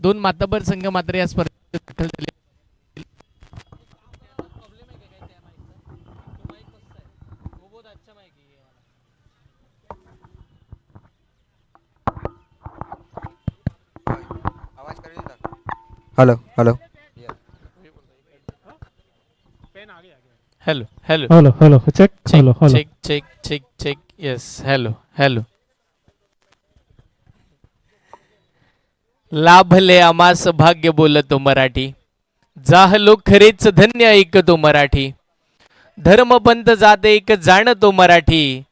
दोन मातबर संघ मात्र या स्पर्धेत दाखल झाले. Hello hello hello hello hello hello check hello check hello check check check check yes hello hello. लाभले आमास भाग्य बोलतो मराठी, जाहलो खरेच धन्य ऐकतो मराठी, धर्मपंथ जात एक जाणतो मराठी,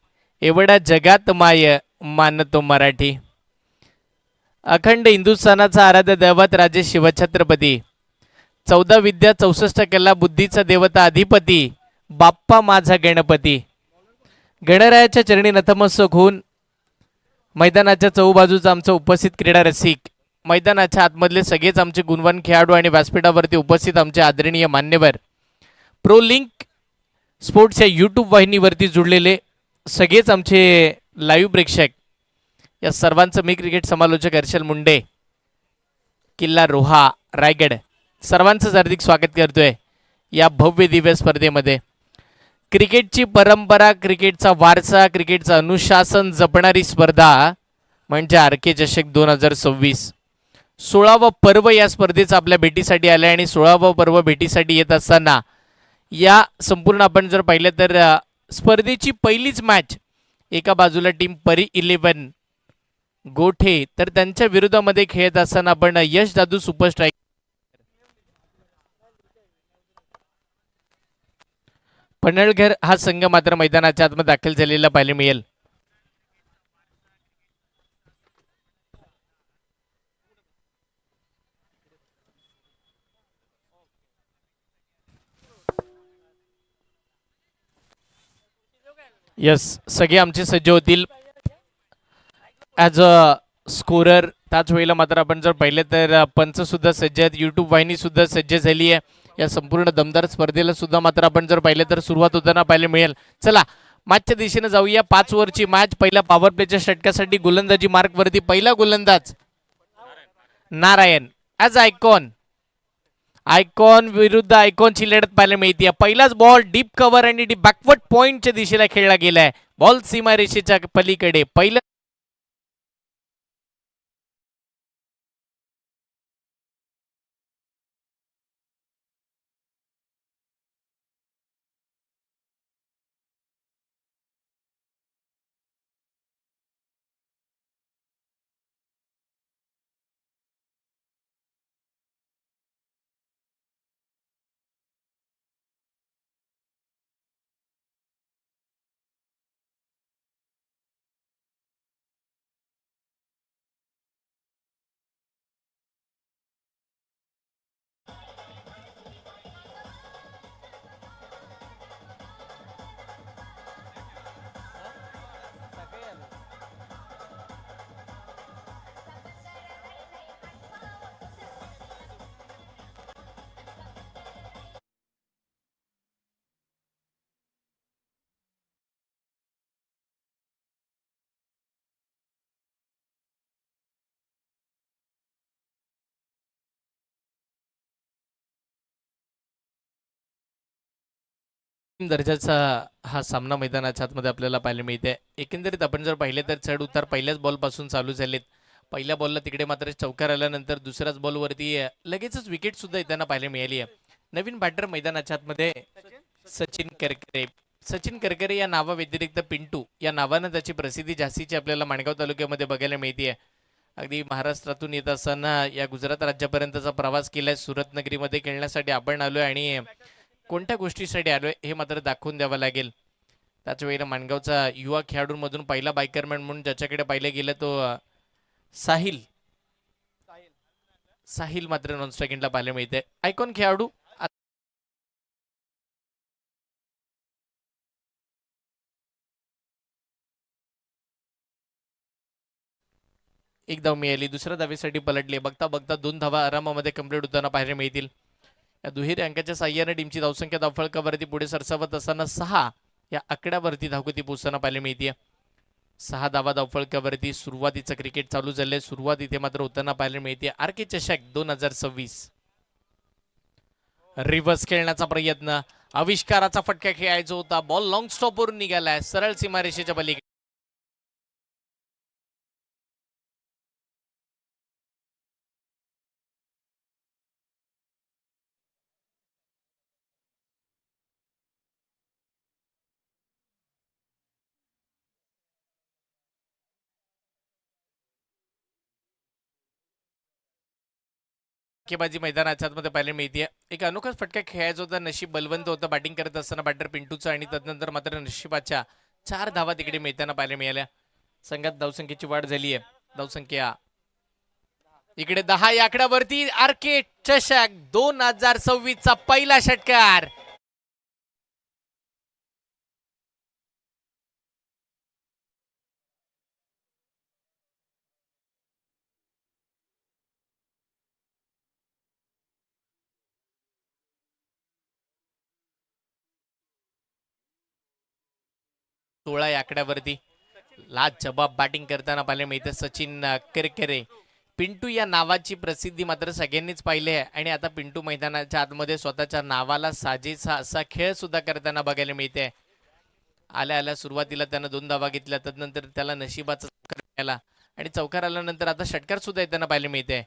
एवढा जगात माय मानतो मराठी. अखंड हिंदुस्थानाचा आराध्य दैवत राजे शिवछत्रपती, 14 विद्या 64 कला बुद्धीचा देवता अधिपती, बाप्पा माझा गणपती. गणरायाच्या चरणी नतमस्तक होऊन मैदानाच्या चहूबाजूचा आमचा उपस्थित क्रीडा रसिक, मैदानाच्या आतमधले सगळेच आमचे गुणवान खेळाडू आणि व्यासपीठावरती उपस्थित आमचे आदरणीय मान्यवर, प्रो लिंक स्पोर्ट्स या यूट्यूब वाहिनीवरती जुळलेले सगळेच आमचे लाईव्ह प्रेक्षक, या सर्वांचं मी क्रिकेट समालोचक हर्षल मुंडे, किल्ला रोहा रायगड, सर्वांचं हार्दिक स्वागत करतोय या भव्य दिव्य स्पर्धेमध्ये. क्रिकेटची परंपरा, क्रिकेटचा वारसा, क्रिकेटचं अनुशासन जपणारी स्पर्धा म्हणजे आर के चषक 2026. 16वं पर्व या स्पर्धेचं आपल्या भेटीसाठी आलं आहे आणि 16वं पर्व भेटीसाठी येत असताना या संपूर्ण आपण जर पाहिलं तर स्पर्धेची पहिलीच मॅच, एका बाजूला टीम परी 11 गोठे तर त्यांच्या विरोधामध्ये खेळत असताना आपण यश दादू सुपर स्ट्राईक पनळघर हा संघ मात्र मैदानाच्या आतमध्ये दाखल झालेला पाहायला मिळेल. यस, सगळे आमचे सज्ज होतील ॲज अ स्कोरर. त्याच वेळेला मात्र आपण जर पाहिलं तर पंच सुद्धा सज्ज आहेत, यूट्यूब वाहिनी सुद्धा सज्ज झाली आहे. या संपूर्ण दमदार स्पर्धेला सुद्धा मात्र आपण जर पाहिलं तर सुरुवात होताना पाहायला मिळेल. चला मॅचच्या दिशेने जाऊया. 5 ओव्हरची मॅच. पहिला पॉवर प्लेच्या षटकासाठी गोलंदाजी मार्कवरती पहिला गोलंदाज नारायण ॲज आयकॉन. आयकॉन विरुद्ध आयकॉनची लढत पाहायला मिळते. पहिलाच बॉल डीप कव्हर आणि डीप बॅकवर्ड पॉइंटच्या दिशेला खेळला गेलाय. बॉल सीमारेषेच्या पलीकडे. पहिलं दर्जाचा हा सामना मैदानाच्या आतमध्ये आपल्याला पाहायला मिळते. एकंदरीत आपण जर पाहिले तर चढ उतार पहिल्याच बॉलपासून चालू झालेत. पहिल्या बॉलला तिकडे मात्र चौकार आल्यानंतर दुसऱ्याच बॉलवरती लगेचच विकेट सुद्धा येताना पाहायला मिळाली आहे. नवीन बॅटर मैदानाच्या आतमध्ये सचिन करकरे. सचिन करकरे या नावाव्यतिरिक्त पिंटू या नावानं त्याची प्रसिद्धी जास्तीची आपल्याला माणगाव तालुक्यामध्ये बघायला मिळते. अगदी महाराष्ट्रातून येत असताना या गुजरात राज्यापर्यंतचा प्रवास केलाय. सुरत नगरीमध्ये खेळण्यासाठी आपण आलोय आणि कोणत्या गोष्टीसाठी आलोय हे मात्र दाखवून द्यावं लागेल. त्याच वेळेला माणगावचा युवा खेळाडूंमधून पहिला बायकरमॅन म्हणून ज्याच्याकडे पाहिलं गेलं तो साहिल साहिल मात्र नॉन स्ट्रायकिंगला पाहायला मिळते. आयकॉन खेळाडू एक धाव मिळाली. दुसऱ्या धावेसाठी पलटले. बघता बघता 2 धावा आरामामध्ये कंप्लीट होताना पाहायला मिळतील. या दुहेरी अंकाच्या साह्याने टीमची धावसंख्या धावफळकावरती पुढे सरसावत असताना 6 या आकड्यावरती धावगती पोहोचताना पाहायला मिळते. 6 धावा धावफलकावरती सुरुवातीचं क्रिकेट चालू झालंय. सुरुवात इथे मात्र होताना पाहायला मिळते आर.के. चषक 2026. रिव्हर्स खेळण्याचा प्रयत्न, आविष्काराचा फटका खेळायचा होता. बॉल लॉंग स्टॉपवरून निघालाय सरळ सीमारेषेच्या पलीकडे. फटकेबाजी मैदानाच्या आतमध्ये पाहायला मिळते. एक अनोखाच फटका खेळायचा होता. नशीब बलवंत होतं बॅटिंग करत असताना बॅटर पिंटूचं आणि तदनंतर मात्र नशिबाच्या 4 धावा तिकडे मिळताना पाहायला मिळाल्या. संघात धावसंख्येची वाढ झाली आहे. धावसंख्या इकडे 10 या आकड्यावरती. आर.के. चषक 2026 चा पहिला षटकार. सोळा या आकड्यावरती लाजबाब बॅटिंग करताना पाहायला मिळते सचिन किरकिरे. पिंटू या नावाची प्रसिद्धी मात्र सगळ्यांनीच पाहिली आहे आणि आता पिंटू मैदानाच्या आतमध्ये स्वतःच्या नावाला साजेसा असा खेळ सुद्धा करताना बघायला मिळते. आल्या आल्या सुरुवातीला त्यानं 2 धावा घेतल्या, तदनंतर त्याला नशिबाचा चौकार मिळाला आणि चौकार आल्यानंतर आता षटकार सुद्धा येताना पाहायला मिळते.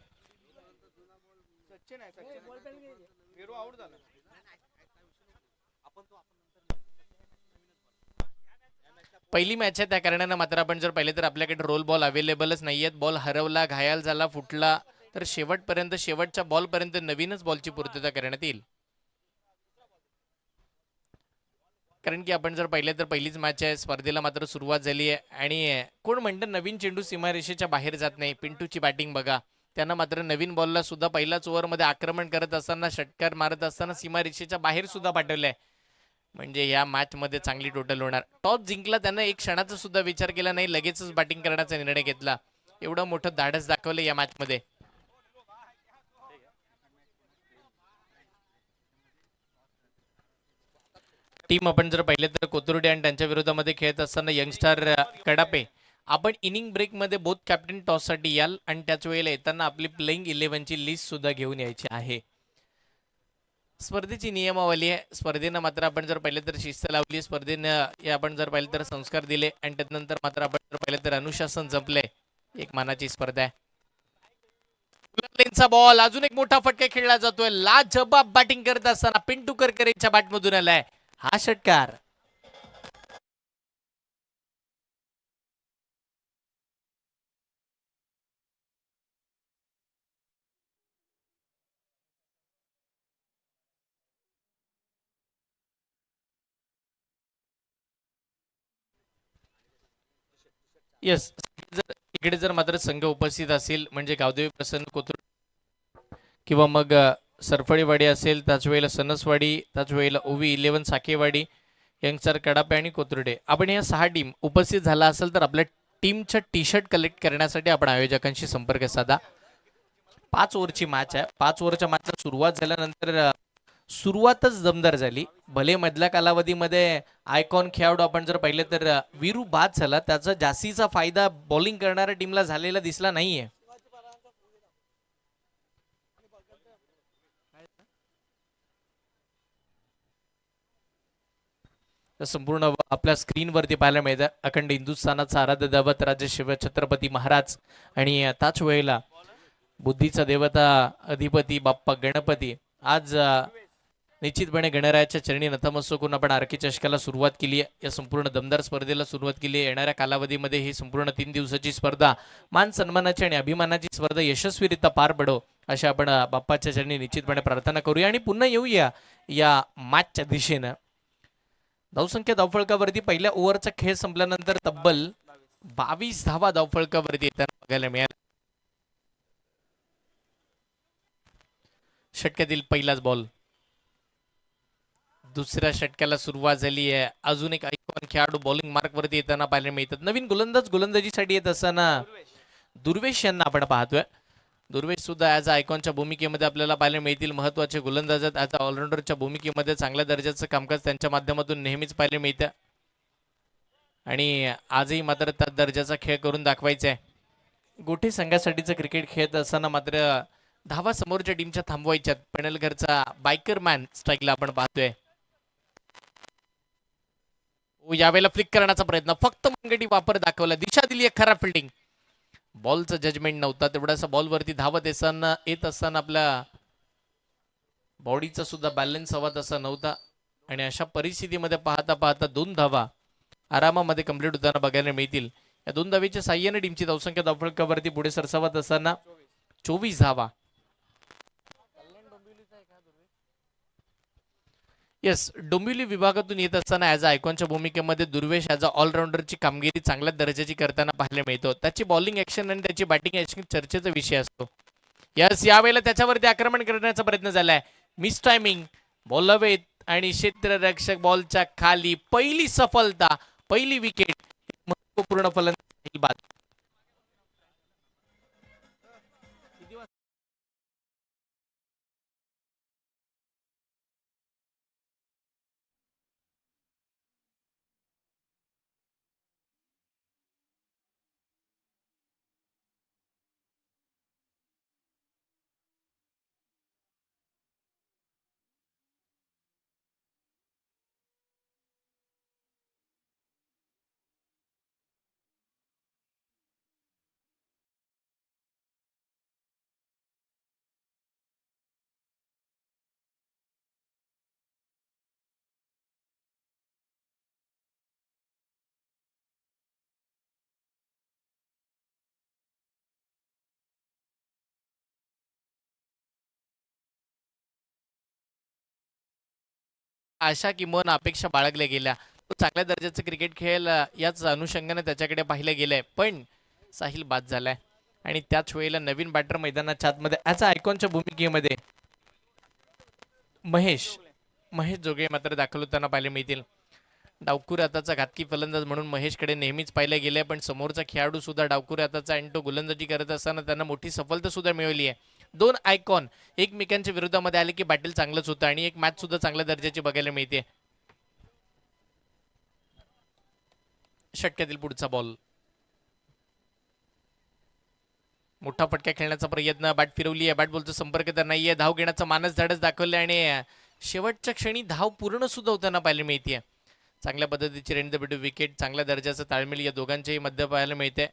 पहिली मॅच आहे त्या कारणानं मात्र आपण जर पाहिले तर आपल्याकडे रोल बॉल अवेलेबलच नाहीयेत. बॉल हरवला, घायल झाला, फुटला तर शेवटपर्यंत शेवटच्या बॉलपर्यंत नवीनच बॉलची पूर्तता करण्यात येईल. कारण की आपण जर पाहिलं तर पहिलीच मॅच आहे, स्पर्धेला मात्र सुरुवात झाली आहे आणि कोण म्हणतं नवीन चेंडू सीमारेषेच्या बाहेर जात नाही. पिंटूची बॅटिंग बघा, त्यांना मात्र नवीन बॉलला सुद्धा पहिल्याच ओव्हरमध्ये आक्रमण करत असताना षटकार मारत असताना सीमारेषेच्या बाहेर सुद्धा पाठवलंय. म्हणजे या मॅच मध्ये चांगली टोटल होणार. टॉस जिंकला त्यानं एक क्षणाचा सुद्धा विचार केला नाही, लगेचच बॅटिंग करण्याचा निर्णय घेतला. एवढं मोठं धाडस दाखवलं या मॅच मध्ये. टीम आपण जर पाहिले तर कोथुर्डे आणि त्यांच्या विरोधामध्ये खेळत असताना यंगस्टार कडापे. आपण इनिंग ब्रेक मध्ये बोथ कॅप्टन टॉस साठी याल आणि त्याच वेळेला येताना आपली प्लेइंग 11 ची लिस्ट सुद्धा घेऊन यायची आहे. स्पर्धेची नियमावली आहे. स्पर्धेनं मात्र आपण जर पाहिलं तर शिस्त लावली, स्पर्धेनं आपण जर पाहिलं तर संस्कार दिले आणि त्यानंतर मात्र आपण जर पाहिलं तर अनुशासन जपले. एक मानाची स्पर्धा आहे. बॉल अजून एक मोठा फटका खेळला जातोय. लाजबाब बॅटिंग करत असताना पिंटू करकरेंच्या बॅटमधून आलाय हा षटकार. येस, इकडे जर मात्र संघ उपस्थित असेल म्हणजे गावदेवी प्रसन्न कोथरूड किंवा मग सरफळीवाडी असेल, त्याच वेळेला सनसवाडी, त्याच वेळेला ओवी 11 साकेवाडी, यंगस्टर कडापे आणि कोथरूडे, आपण या 6 टीम उपस्थित झाला असेल तर आपल्या टीमच्या टी शर्ट कलेक्ट करण्यासाठी आपण आयोजकांशी संपर्क साधा. 5 ओव्हरची मॅच आहे. 5 ओव्हरच्या मॅचला सुरुवात झाल्यानंतर सुरुवातच दमदार झाली. भले मधल्या कालावधीमध्ये आयकॉन खेळाडू आपण जर पाहिलं तर वीरू बाद झाला, त्याचा जास्तीचा फायदा बॉलिंग करणाऱ्या टीमला झालेला दिसला नाहीये. संपूर्ण आपल्या स्क्रीनवरती पाहायला मिळतं अखंड हिंदुस्थानाचा आराध्य दैवत राजे शिव छत्रपती महाराज आणि त्याच वेळेला बुद्धीचा देवता अधिपती बाप्पा गणपती. आज निश्चितपणे गणरायाच्या चरणी नतमस्तक होऊन आपण आर.के. चषकाला सुरुवात केली आहे. या संपूर्ण दमदार स्पर्धेला सुरुवात केली आहे. येणाऱ्या कालावधीमध्ये ही संपूर्ण 3 दिवसाची स्पर्धा मान सन्मानाची आणि अभिमानाची स्पर्धा यशस्वीरित्या पार पडो अशा आपण बाप्पाच्या चरणी निश्चितपणे प्रार्थना करूया आणि पुन्हा येऊया या मॅचच्या दिशेनं. धावसंख्या धावफळकावरती पहिल्या ओव्हरचा खेळ संपल्यानंतर तब्बल 22 धावा धावफळकावरती येताना बघायला मिळाल्या. षटकातील पहिलाच बॉल. दुसऱ्या षटकाला सुरुवात झाली आहे. अजून एक आयकॉन खेळाडू बॉलिंग मार्क वरती येताना पाहायला मिळतात. नवीन गोलंदाज गोलंदाजीसाठी येत असताना दुर्वेश यांना आपण पाहतोय. दुर्वेश सुद्धा ॲज आयकॉनच्या भूमिकेमध्ये आपल्याला पाहायला मिळतील. महत्वाचे गोलंदाज आहेत. ॲज ऑलराऊंडरच्या भूमिकेमध्ये चांगल्या दर्जाचं कामकाज त्यांच्या माध्यमातून नेहमीच पाहायला मिळतं. आणि आजही मात्र त्या दर्जाचा खेळ करून दाखवायचा आहे. गोठे संघासाठीचं क्रिकेट खेळत असताना मात्र धावा समोरच्या टीमच्या थांबवायच्यात. पेनलघरचा बायकर मॅन स्ट्राईकला आपण पाहतोय. यावेळेला फ्लिक करण्याचा प्रयत्न, फक्त मनगटी वापर दाखवला, दिशा दिली आहे खराब फिल्डिंग. बॉलचं जजमेंट नव्हता, तेवढासा बॉलवरती धावत येत असताना आपल्या बॉडीचा सुद्धा बॅलन्स हवा तसा नव्हता. आणि अशा परिस्थितीमध्ये पाहता पाहता 2 धावा आरामामध्ये कंप्लीट होताना बघायला मिळतील. या 2 धावेच्या साह्याने टीमची धावसंख्या धावफलकावरती पुढे सरसावत असताना 24 धावा. येस, डोंबिवली विभागातून येत असताना ॲज अ आयकॉनच्या भूमिकेमध्ये दुर्वेश ॲज अ ऑलराऊंडरची कामगिरी चांगल्या दर्जाची करताना पाहायला मिळतो. त्याची बॉलिंग ॲक्शन आणि त्याची बॅटिंग ॲक्शन चर्चेचा विषय असतो. यस, यावेळेला त्याच्यावरती आक्रमण करण्याचा प्रयत्न झालाय. मिस टायमिंग, बॉल हवेत आणि क्षेत्ररक्षक बॉलच्या खाली. पहिली सफलता, पहिली विकेट. महत्वपूर्ण फलंदाज बाद. आशा किंवा अपेक्षा बाळगल्या गेल्या. तो चांगल्या दर्जाचं क्रिकेट खेळ याच अनुषंगाने त्याच्याकडे पाहिलं गेलंय, पण साहिल बाद झालाय. आणि त्याच वेळेला नवीन बॅटर मैदानाच्या आतमध्ये ॲज अ आयकॉनच्या भूमिकेमध्ये महेश जोगे मात्र दाखल होताना पाहायला मिळतील. डावखुर हाताचा घातकी फलंदाज म्हणून महेशकडे नेहमीच पाहिलं गेलंय, पण समोरचा खेळाडू सुद्धा डावखुर हाताचा आणि तो गोलंदाजी करत असताना त्यांना मोठी सफलता सुद्धा मिळवली आहे. 2 आयकॉन एकमेकांच्या विरोधामध्ये आले की बॅटल चांगलंच होतं आणि एक मॅच सुद्धा चांगल्या दर्जाची बघायला मिळते. षटकातील पुढचा बॉल, मोठा फटका खेळण्याचा प्रयत्न, बॅट फिरवली आहे, बॅट बॉलचा संपर्क तर नाहीये. धाव घेण्याचा मानस धाडस दाखवले आणि शेवटच्या क्षणी धाव पूर्ण सुद्धा होताना पाहायला मिळते. चांगल्या पद्धतीची रेंड द विकेट, चांगल्या दर्जाचं ताळमेळ या दोघांच्याही मध्ये पाहायला मिळते.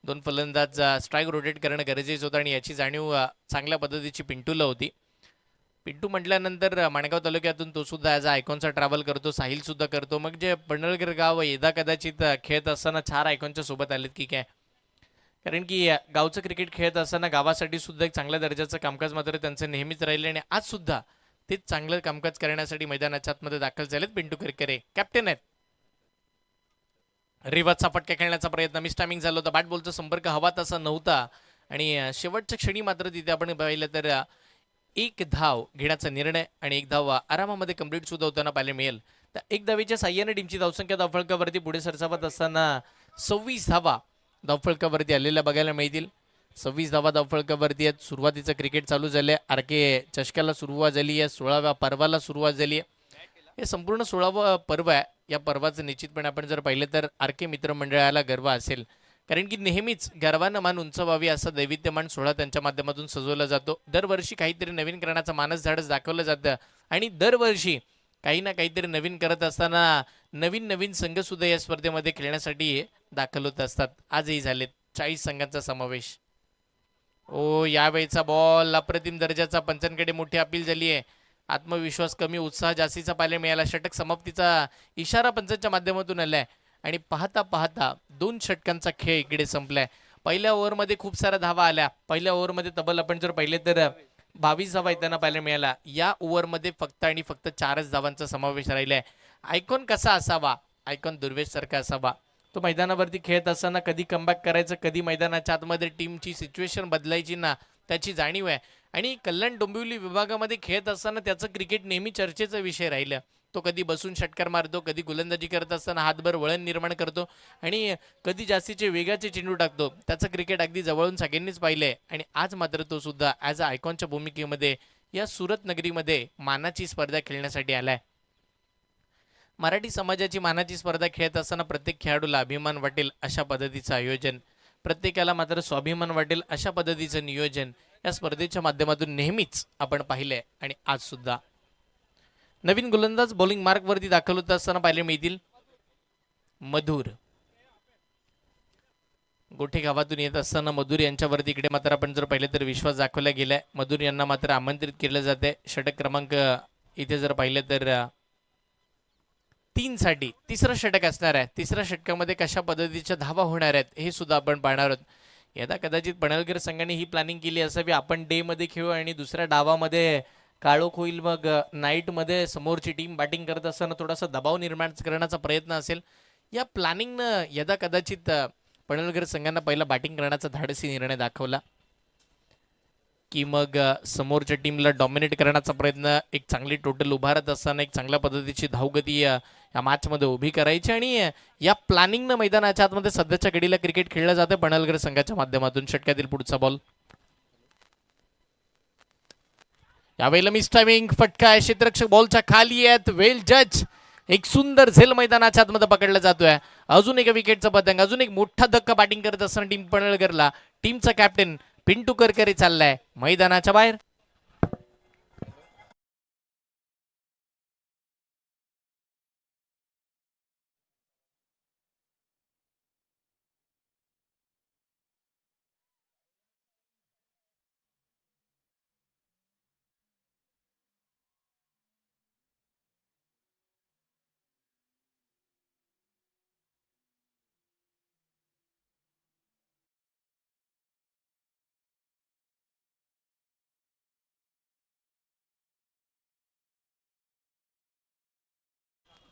2 फलंदाज स्ट्राईक रोटेट करणं गरजेचं होतं आणि याची जाणीव चांगल्या पद्धतीची पिंटूला होती. पिंटू म्हटल्यानंतर माणगाव तालुक्यातून तो सुद्धा ॲज अ आयकॉनचा ट्रॅव्हल करतो, साहिल सुद्धा करतो. मग जे पडळगर गाव यदा कदाचित खेळत असताना 4 आयकॉनच्या सोबत आलेत की काय, कारण की गावचं क्रिकेट खेळत असताना गावासाठी सुद्धा एक चांगल्या दर्जाचं कामकाज मात्र त्यांचं नेहमीच राहिले आणि आज सुद्धा तेच चांगलं कामकाज करण्यासाठी मैदानाच्या आतमध्ये दाखल झालेत. पिंटू करकरे कॅप्टन आहेत. रिव्हर्सचा फटका खेळण्याचा प्रयत्न, मिस टायमिंग झालं होतं, बॅट बॉलचा संपर्क हवा तसा नव्हता आणि शेवटच्या क्षणी मात्र तिथे आपण पाहिलं तर 1 धाव घेण्याचा निर्णय आणि 1 धाव आरामामध्ये कंप्लीट सुद्धा होताना पाहायला मिळेल. तर 1 धावेच्या साह्याने टीमची धावसंख्या धावफलकावरती पुढे सरसावत असताना 26 धावा धावफलकावरती आलेल्या बघायला मिळतील. 26 धावा धावफलकावरती आहेत. सुरुवातीचं क्रिकेट चालू झालंय. आरके चषकाला सुरुवात झाली आहे, 16व्या पर्वाला सुरुवात झाली आहे. हे संपूर्ण 16वं पर्व आहे. या पर्वाचं निश्चितपणे आपण जर पाहिलं तर आरके मित्रमंडळाला गर्व असेल, कारण की नेहमीच गर्वानं मान उंचवावी असा दैवित्यमान सोहळा त्यांच्या माध्यमातून सजवला जातो. दरवर्षी काहीतरी नवीन करण्याचा मानस धाडस दाखवलं जातं आणि दरवर्षी काही ना काहीतरी नवीन करत असताना नवीन नवीन संघ सुद्धा या स्पर्धेमध्ये खेळण्यासाठी दाखल होत असतात. आजही झालेत 40 संघांचा समावेश. यावेळेचा बॉल अप्रतिम दर्जाचा, पंचांकडे मोठी अपील झाली आहे. आत्मविश्वास कमी, उत्साह जास्तीचा पाहायला मिळाला. षटक समाप्तीचा इशारा पंचांच्या माध्यमातून आलाय आणि पाहता पाहता 2 षटकांचा खेळ इकडे संपलाय. पहिल्या ओव्हरमध्ये खूप साऱ्या धावा आल्या. पहिल्या ओव्हरमध्ये तब्बल आपण जर पाहिले तर 22 धावा त्यांना पाहायला मिळाला. या ओव्हरमध्ये फक्त आणि फक्त 4च धावांचा समावेश राहिलाय. आयकॉन कसा असावा? आयकॉन दुर्वेश सारखा असावा. तो मैदानावरती खेळत असताना कधी कमबॅक करायचं, कधी मैदानाच्या आतमध्ये टीमची सिच्युएशन बदलायची ना, त्याची जाणीव आहे. आणि कल्याण डोंबिवली विभागामध्ये खेळत असताना त्याचं क्रिकेट नेहमी चर्चेचा विषय राहिलं. तो कधी बसून षटकार मारतो, कधी गोलंदाजी करत असताना हातभर वळण निर्माण करतो आणि कधी जास्तीचे वेगाचे चेंडू टाकतो. त्याचं क्रिकेट अगदी जवळून सगळ्यांनीच पाहिलंय आणि आज मात्र तो सुद्धा ॲज अ आयकॉनच्या भूमिकेमध्ये या सुरत नगरीमध्ये मानाची स्पर्धा खेळण्यासाठी आलाय. मराठी समाजाची मानाची स्पर्धा खेळत असताना प्रत्येक खेळाडूला अभिमान वाटेल अशा पद्धतीचं आयोजन, प्रत्येकाला मात्र स्वाभिमान वाटेल अशा पद्धतीचं नियोजन या स्पर्धेच्या माध्यमातून नेहमीच आपण पाहिलंय आणि आज सुद्धा नवीन गोलंदाज बॉलिंग मार्कवरती दाखल होत असताना पाहायला मिळतील मधुर. गोठे गावातून येत असताना मधुर यांच्यावरती इकडे मात्र आपण जर पाहिलं तर विश्वास दाखवला गेलाय. मधुर यांना मात्र आमंत्रित केलं जाते. षटक क्रमांक इथे जर पाहिलं तर 3 साठी तिसरं षटक असणार आहे. तिसऱ्या षटकामध्ये कशा पद्धतीच्या धावा होणार आहेत हे सुद्धा आपण पाहणार आहोत. यदा कदाचित पनवेलकर संघाने ही प्लॅनिंग केली असावी, आपण डे मध्ये खेळू आणि दुसऱ्या डावामध्ये काळोख होईल, मग नाईट मध्ये समोरची टीम बॅटिंग करत असताना थोडासा दबाव निर्माण करण्याचा प्रयत्न असेल. या प्लॅनिंगनं यदा कदाचित पनवेलकर संघांना पहिला बॅटिंग करण्याचा धाडसी निर्णय दाखवला की मग समोरच्या टीमला डॉमिनेट करण्याचा प्रयत्न, एक चांगली टोटल उभारत असताना एक चांगल्या पद्धतीची धावगती या मॅचमध्ये उभी करायची. आणि या प्लॅनिंगनं मैदानाच्या आतमध्ये सध्याच्या घडीला क्रिकेट खेळलं जाते पनवेलकर संघाच्या माध्यमातून. षटकातील पुढचा बॉल यावेळेला मिस टायमिंग फटका आहे. क्षेत्ररक्षक बॉलच्या खाली आहेत. वेल जज. एक सुंदर झेल मैदानाच्या आतमध्ये पकडला जातोय. अजून एका विकेटचा पतंग, अजून एक मोठा धक्का बॅटिंग करत असताना टीम पनवेलकरला. टीमचा कॅप्टन पिंटू करकरे चाललाय मैदानाच्या बाहेर.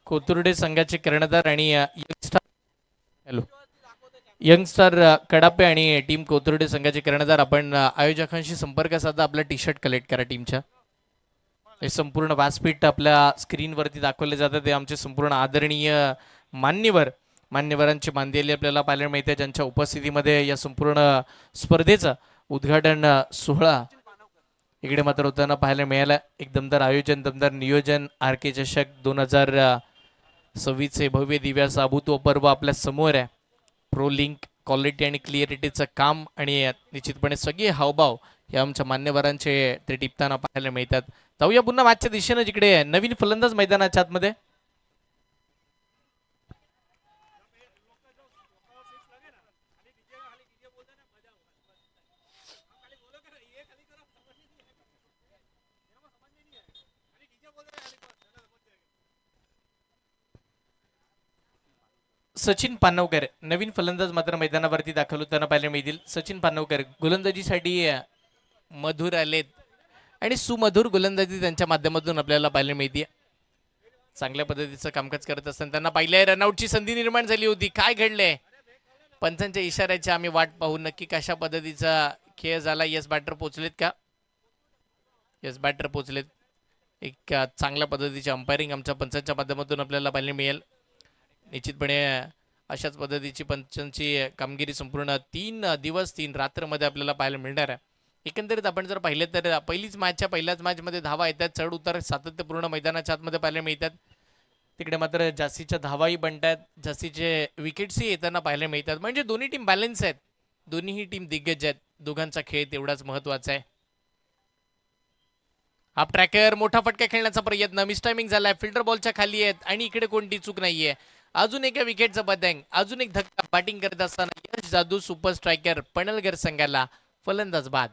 कोथुर्डे संघाचे कर्णधार आणि यंगस्टर कडापे आणि टीम कोथुर्डे संघाचे कर्णधार, आपण आयोजकांशी संपर्क साधा. आपला टी शर्ट कलेक्ट करा टीमच्या. हे संपूर्ण व्यासपीठ आपल्या स्क्रीनवरती दाखवले जातात. ते आमचे संपूर्ण आदरणीय मान्यवरांची बांधलेली आपल्याला पाहायला मिळते, ज्यांच्या उपस्थितीमध्ये या संपूर्ण स्पर्धेचं उद्घाटन सोहळा इकडे मात्र होताना पाहायला मिळाला. एक दमदार आयोजन, दमदार नियोजन. आर के चषक 2026 भव्य दिव्याचा अभूतपूर्व पर्व आपल्या समोर आहे. प्रो लिंक क्वालिटी आणि क्लिअरिटीचं काम आणि निश्चितपणे सगळे हावभाव हे आमच्या मान्यवरांचे ते टिपताना पाहायला मिळतात. जाऊया पुन्हा मॅचच्या दिशेनं, जिकडे नवीन फलंदाज मैदानाच्या आतमध्ये. सचिन पानवकर नवीन फलंदाज मात्र मैदानावरती दाखल होताना पाहायला मिळतील. सचिन पानवकर गोलंदाजीसाठी मधुर आलेत आणि सुमधुर गोलंदाजी त्यांच्या माध्यमातून आपल्याला पाहायला मिळते. चांगल्या पद्धतीचं कामकाज करत असताना त्यांना पहिल्या रनआउटची संधी निर्माण झाली होती. काय घडलंय? पंचांच्या इशाऱ्याची आम्ही वाट पाहू नक्की कशा पद्धतीचा खेळ झाला. यस बॅटर पोचलेत का? यस बॅटर पोचलेत. एक चांगल्या पद्धतीची अंपायरिंग आमच्या पंचांच्या माध्यमातून आपल्याला पाहायला मिळेल. निश्चितपणे अशाच पद्धतीची पंचांची कामगिरी संपूर्ण 3 दिवस 3 रात्रमध्ये आपल्याला पाहायला मिळणार आहे. एकंदरीत आपण जर पाहिलं तर पहिल्याच मॅचमध्ये धावा येतात, चढ उतार सातत्यपूर्ण मैदानाच्या आतमध्ये पाहायला मिळतात. तिकडे मात्र जास्तीच्या धावाही बनतात, जास्तीचे विकेट्सही येताना पाहायला मिळतात. म्हणजे दोन्ही टीम बॅलन्स आहेत, दोन्हीही टीम दिग्गज आहेत. दोघांचा खेळ तेवढाच महत्वाचा आहे. हाफ ट्रॅकर मोठा फटका खेळण्याचा प्रयत्न, मिस टायमिंग झालाय. फिल्टर बॉलच्या खाली आहेत आणि इकडे कोणती चूक नाहीये. अजून एका विकेटचा पतंग, अजून एक धक्का बॅटिंग करत असताना यश जाधव सुपर स्ट्रायकर पनवेलकर संघाला फलंदाज बाद.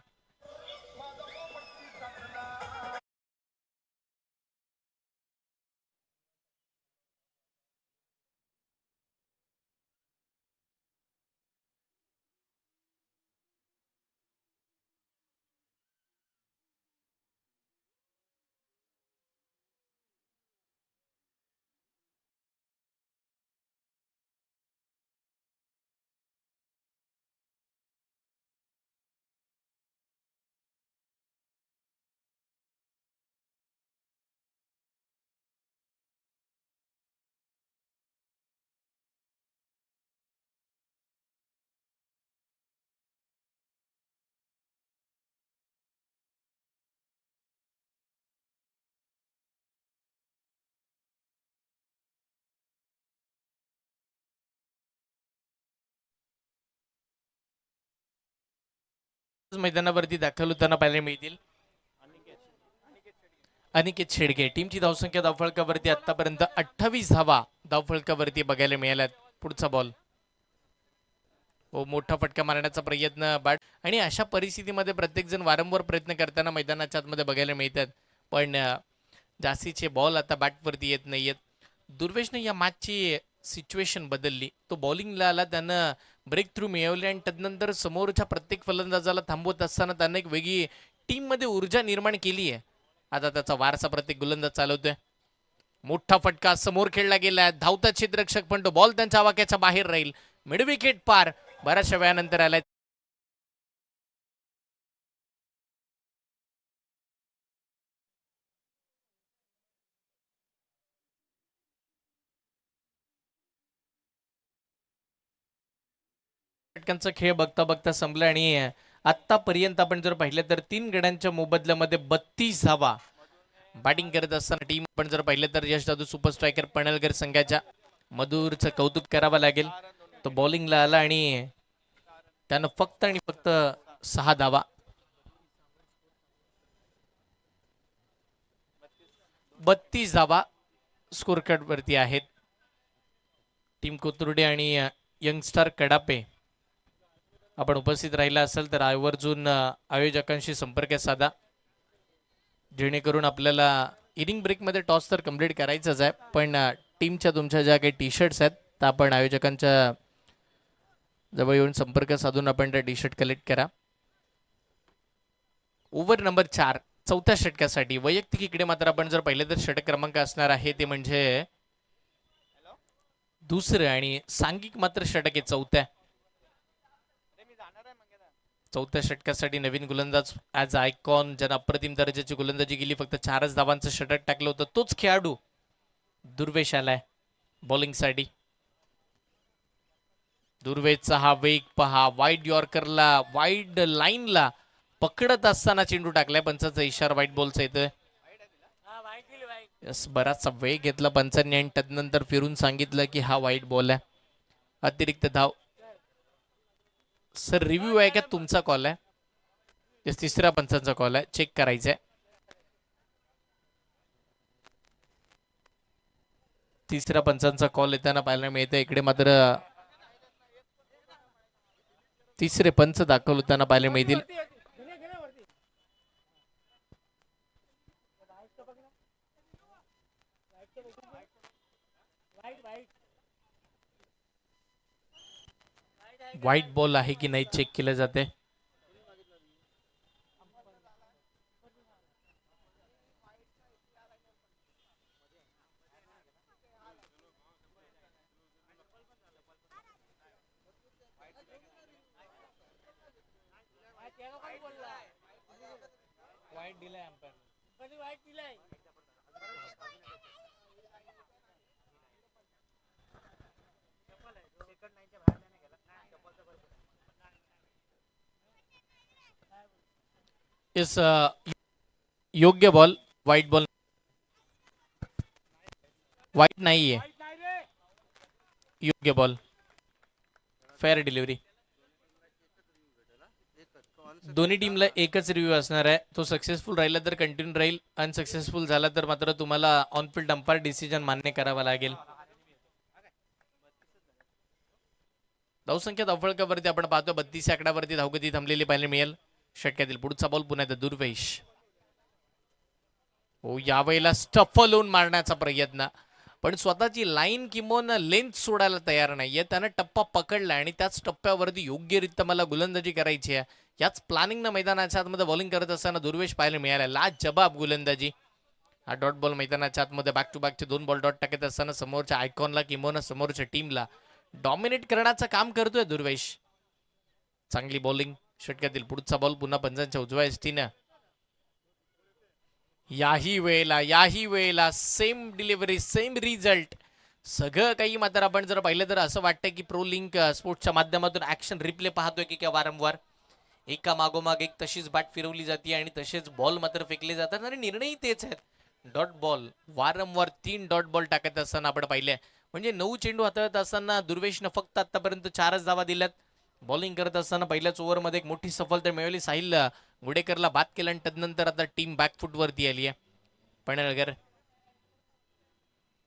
मैदानावरती दाखल होताना पाहायला मिळतील. अनिकेत शेडगे टीमची धावसंख्या धावफलकावरती आतापर्यंत 28 धावा धावफलकावरती बघायला मिळाल्यात. पुढचा बॉल हो, मोठा फटका मारण्याचा प्रयत्न बॅट आणि अशा परिस्थितीमध्ये प्रत्येक जण वारंवार प्रयत्न करताना मैदानाच्या आतमध्ये बघायला मिळतात, पण जास्तीचे बॉल आता बॅटवरती येत नाहीयेत. दुर्वेशने या मॅचची सिच्युएशन बदलली. तो बॉलिंगला आला, त्यानं ब्रेक थ्रू मिळवले आणि तदनंतर समोरच्या प्रत्येक फलंदाजाला थांबवत असताना त्यानं एक वेगळी टीममध्ये ऊर्जा निर्माण केली आहे. आता त्याचा वारसा प्रत्येक गोलंदाज चालवतोय. मोठा फटका समोर खेळला गेलाय, धावता क्षेत्ररक्षक पण तो बॉल त्यांच्या आवाक्याच्या बाहेर राहील. मिड विकेट पार बऱ्याचशा वेळानंतर आलाय. षटकांचा खेळ बघता बघता संपला आणि आतापर्यंत आपण जर पाहिलं तर 3 गड्यांच्या मोबदल्यामध्ये 32 धावा बॅटिंग करत असताना टीम आपण जर पाहिलं तर यश जाधव सुपर स्ट्रायकर पणलगर संघाच्या मधुरचं कौतुक करावं लागेल. तो बॉलिंगला आला आणि त्यानं फक्त आणि फक्त 6 धावा 32 धावा स्कोर कार्ड वरती आहेत. टीम कोथुर्डे आणि यंगस्टार कडापे आपण उपस्थित राहिला असेल तर आवर्जून आयोजकांशी संपर्क साधा, जेणेकरून आपल्याला इनिंग ब्रेकमध्ये टॉस तर कम्प्लीट करायचंच आहे, पण टीमच्या तुमच्या ज्या काही टी शर्ट्स आहेत त्या आपण आयोजकांच्या जवळ येऊन संपर्क साधून आपण त्या टी शर्ट कलेक्ट करा. ओव्हर नंबर 4 चौथ्या षटकासाठी वैयक्तिक इकडे मात्र आपण जर पाहिलं तर षटक क्रमांक असणार आहे ते म्हणजे दुसरं आणि सांघिक मात्र षटक आहे चौथ्या षटकासाठी नवीन गोलंदाज ॲज आयकॉन ज्यानं अप्रतिम दर्जाची गोलंदाजी केली, फक्त 4च धावांचं षटक टाकलं होतं, तोच खेळाडू दुर्वेश आलाय बॉलिंगसाठी. दुर्वेशचा हा वेग पहा, वाईड यॉर्करला वाईड लाईनला पकडत असताना चेंडू टाकलाय. पंचाचा इशारा वाईट बॉलचा येतोय. बराचसा वेग घेतला पंचांनी आणि त्यानंतर फिरून सांगितलं की हा वाईट बॉल आहे. अतिरिक्त धाव. सर रिव्ह्यू आहे का तुमचा कॉल आहे? तिसऱ्या पंचांचा कॉल आहे, चेक करायचंय. तिसऱ्या पंचांचा कॉल येताना पाहायला मिळतं. इकडे मात्र तिसरे पंच दाखल होताना पाहायला मिळतील. व्हाईट बॉल आहे की नाही चेक केले जाते. इस योग्य बॉल, व्हाईट बॉल, व्हाईट नाहीये, योग्य बॉल, फेअर डिलिव्हरी. दोन्ही टीमला एकच रिव्ह्यू असणार आहे. तो सक्सेसफुल राहिला तर कंटिन्यू राहील, अनसक्सेसफुल झाला तर मात्र तुम्हाला ऑन फील्ड अंपायर डिसिजन मान्य करावा लागेल. धावसंख्या धावफलकावरती आपण पाहतो 32 आकड्यावरती धावगती थांबलेली पाहायला मिळेल. षटकातील पुढचा बॉल पुन्हा एकदा दुर्वेश. हो, यावेळेला स्टफलून मारण्याचा प्रयत्न, पण स्वतःची लाईन किंवा लेंथ सोडायला तयार नाहीये. त्यानं टप्पा पकडला आणि त्याच टप्प्यावरती योग्यरित्या मला गोलंदाजी करायची आहे, याच प्लॅनिंगनं मैदानाच्या आतमध्ये बॉलिंग करत असताना दुर्वेश पाहायला मिळाला. लाजबाब गोलंदाजी. हा डॉट बॉल मैदानाच्या आतमध्ये बॅक टू बॅकचे 2 बॉल डॉट टाकत असताना समोरच्या आयकॉनला किंवा समोरच्या टीमला डॉमिनेट करण्याचं काम करतोय दुर्वेश. चांगली बॉलिंग. षटकातील पुढचा बॉल पुन्हा पंचांच्या उजव्या एसटीनं. याही वेळेला सेम डिलिव्हरी, सेम रिझल्ट, सगळं काही. मात्र आपण जर पाहिलं तर असं वाटतं की प्रो लिंक स्पोर्ट्सच्या माध्यमातून ऍक्शन रिप्ले पाहतोय की काय वारंवार एका मागोमाग एक तशीच बॅट फिरवली जाते आणि तसेच बॉल मात्र फेकले जातात आणि निर्णयही तेच आहेत. डॉट बॉल वारंवार 3 डॉट बॉल टाकत असताना आपण पाहिले, म्हणजे 9 चेंडू हाताळत असताना दुर्वेशनं फक्त आतापर्यंत 4च धावा दिल्यात. बॉलिंग करत असताना पहिल्याच ओव्हरमध्ये एक मोठी सफलता मिळवली. साहिल गुडेकरला बाद केला आणि तदनंतर आता टीम बॅकफूट वरती आली आहे. पणळकर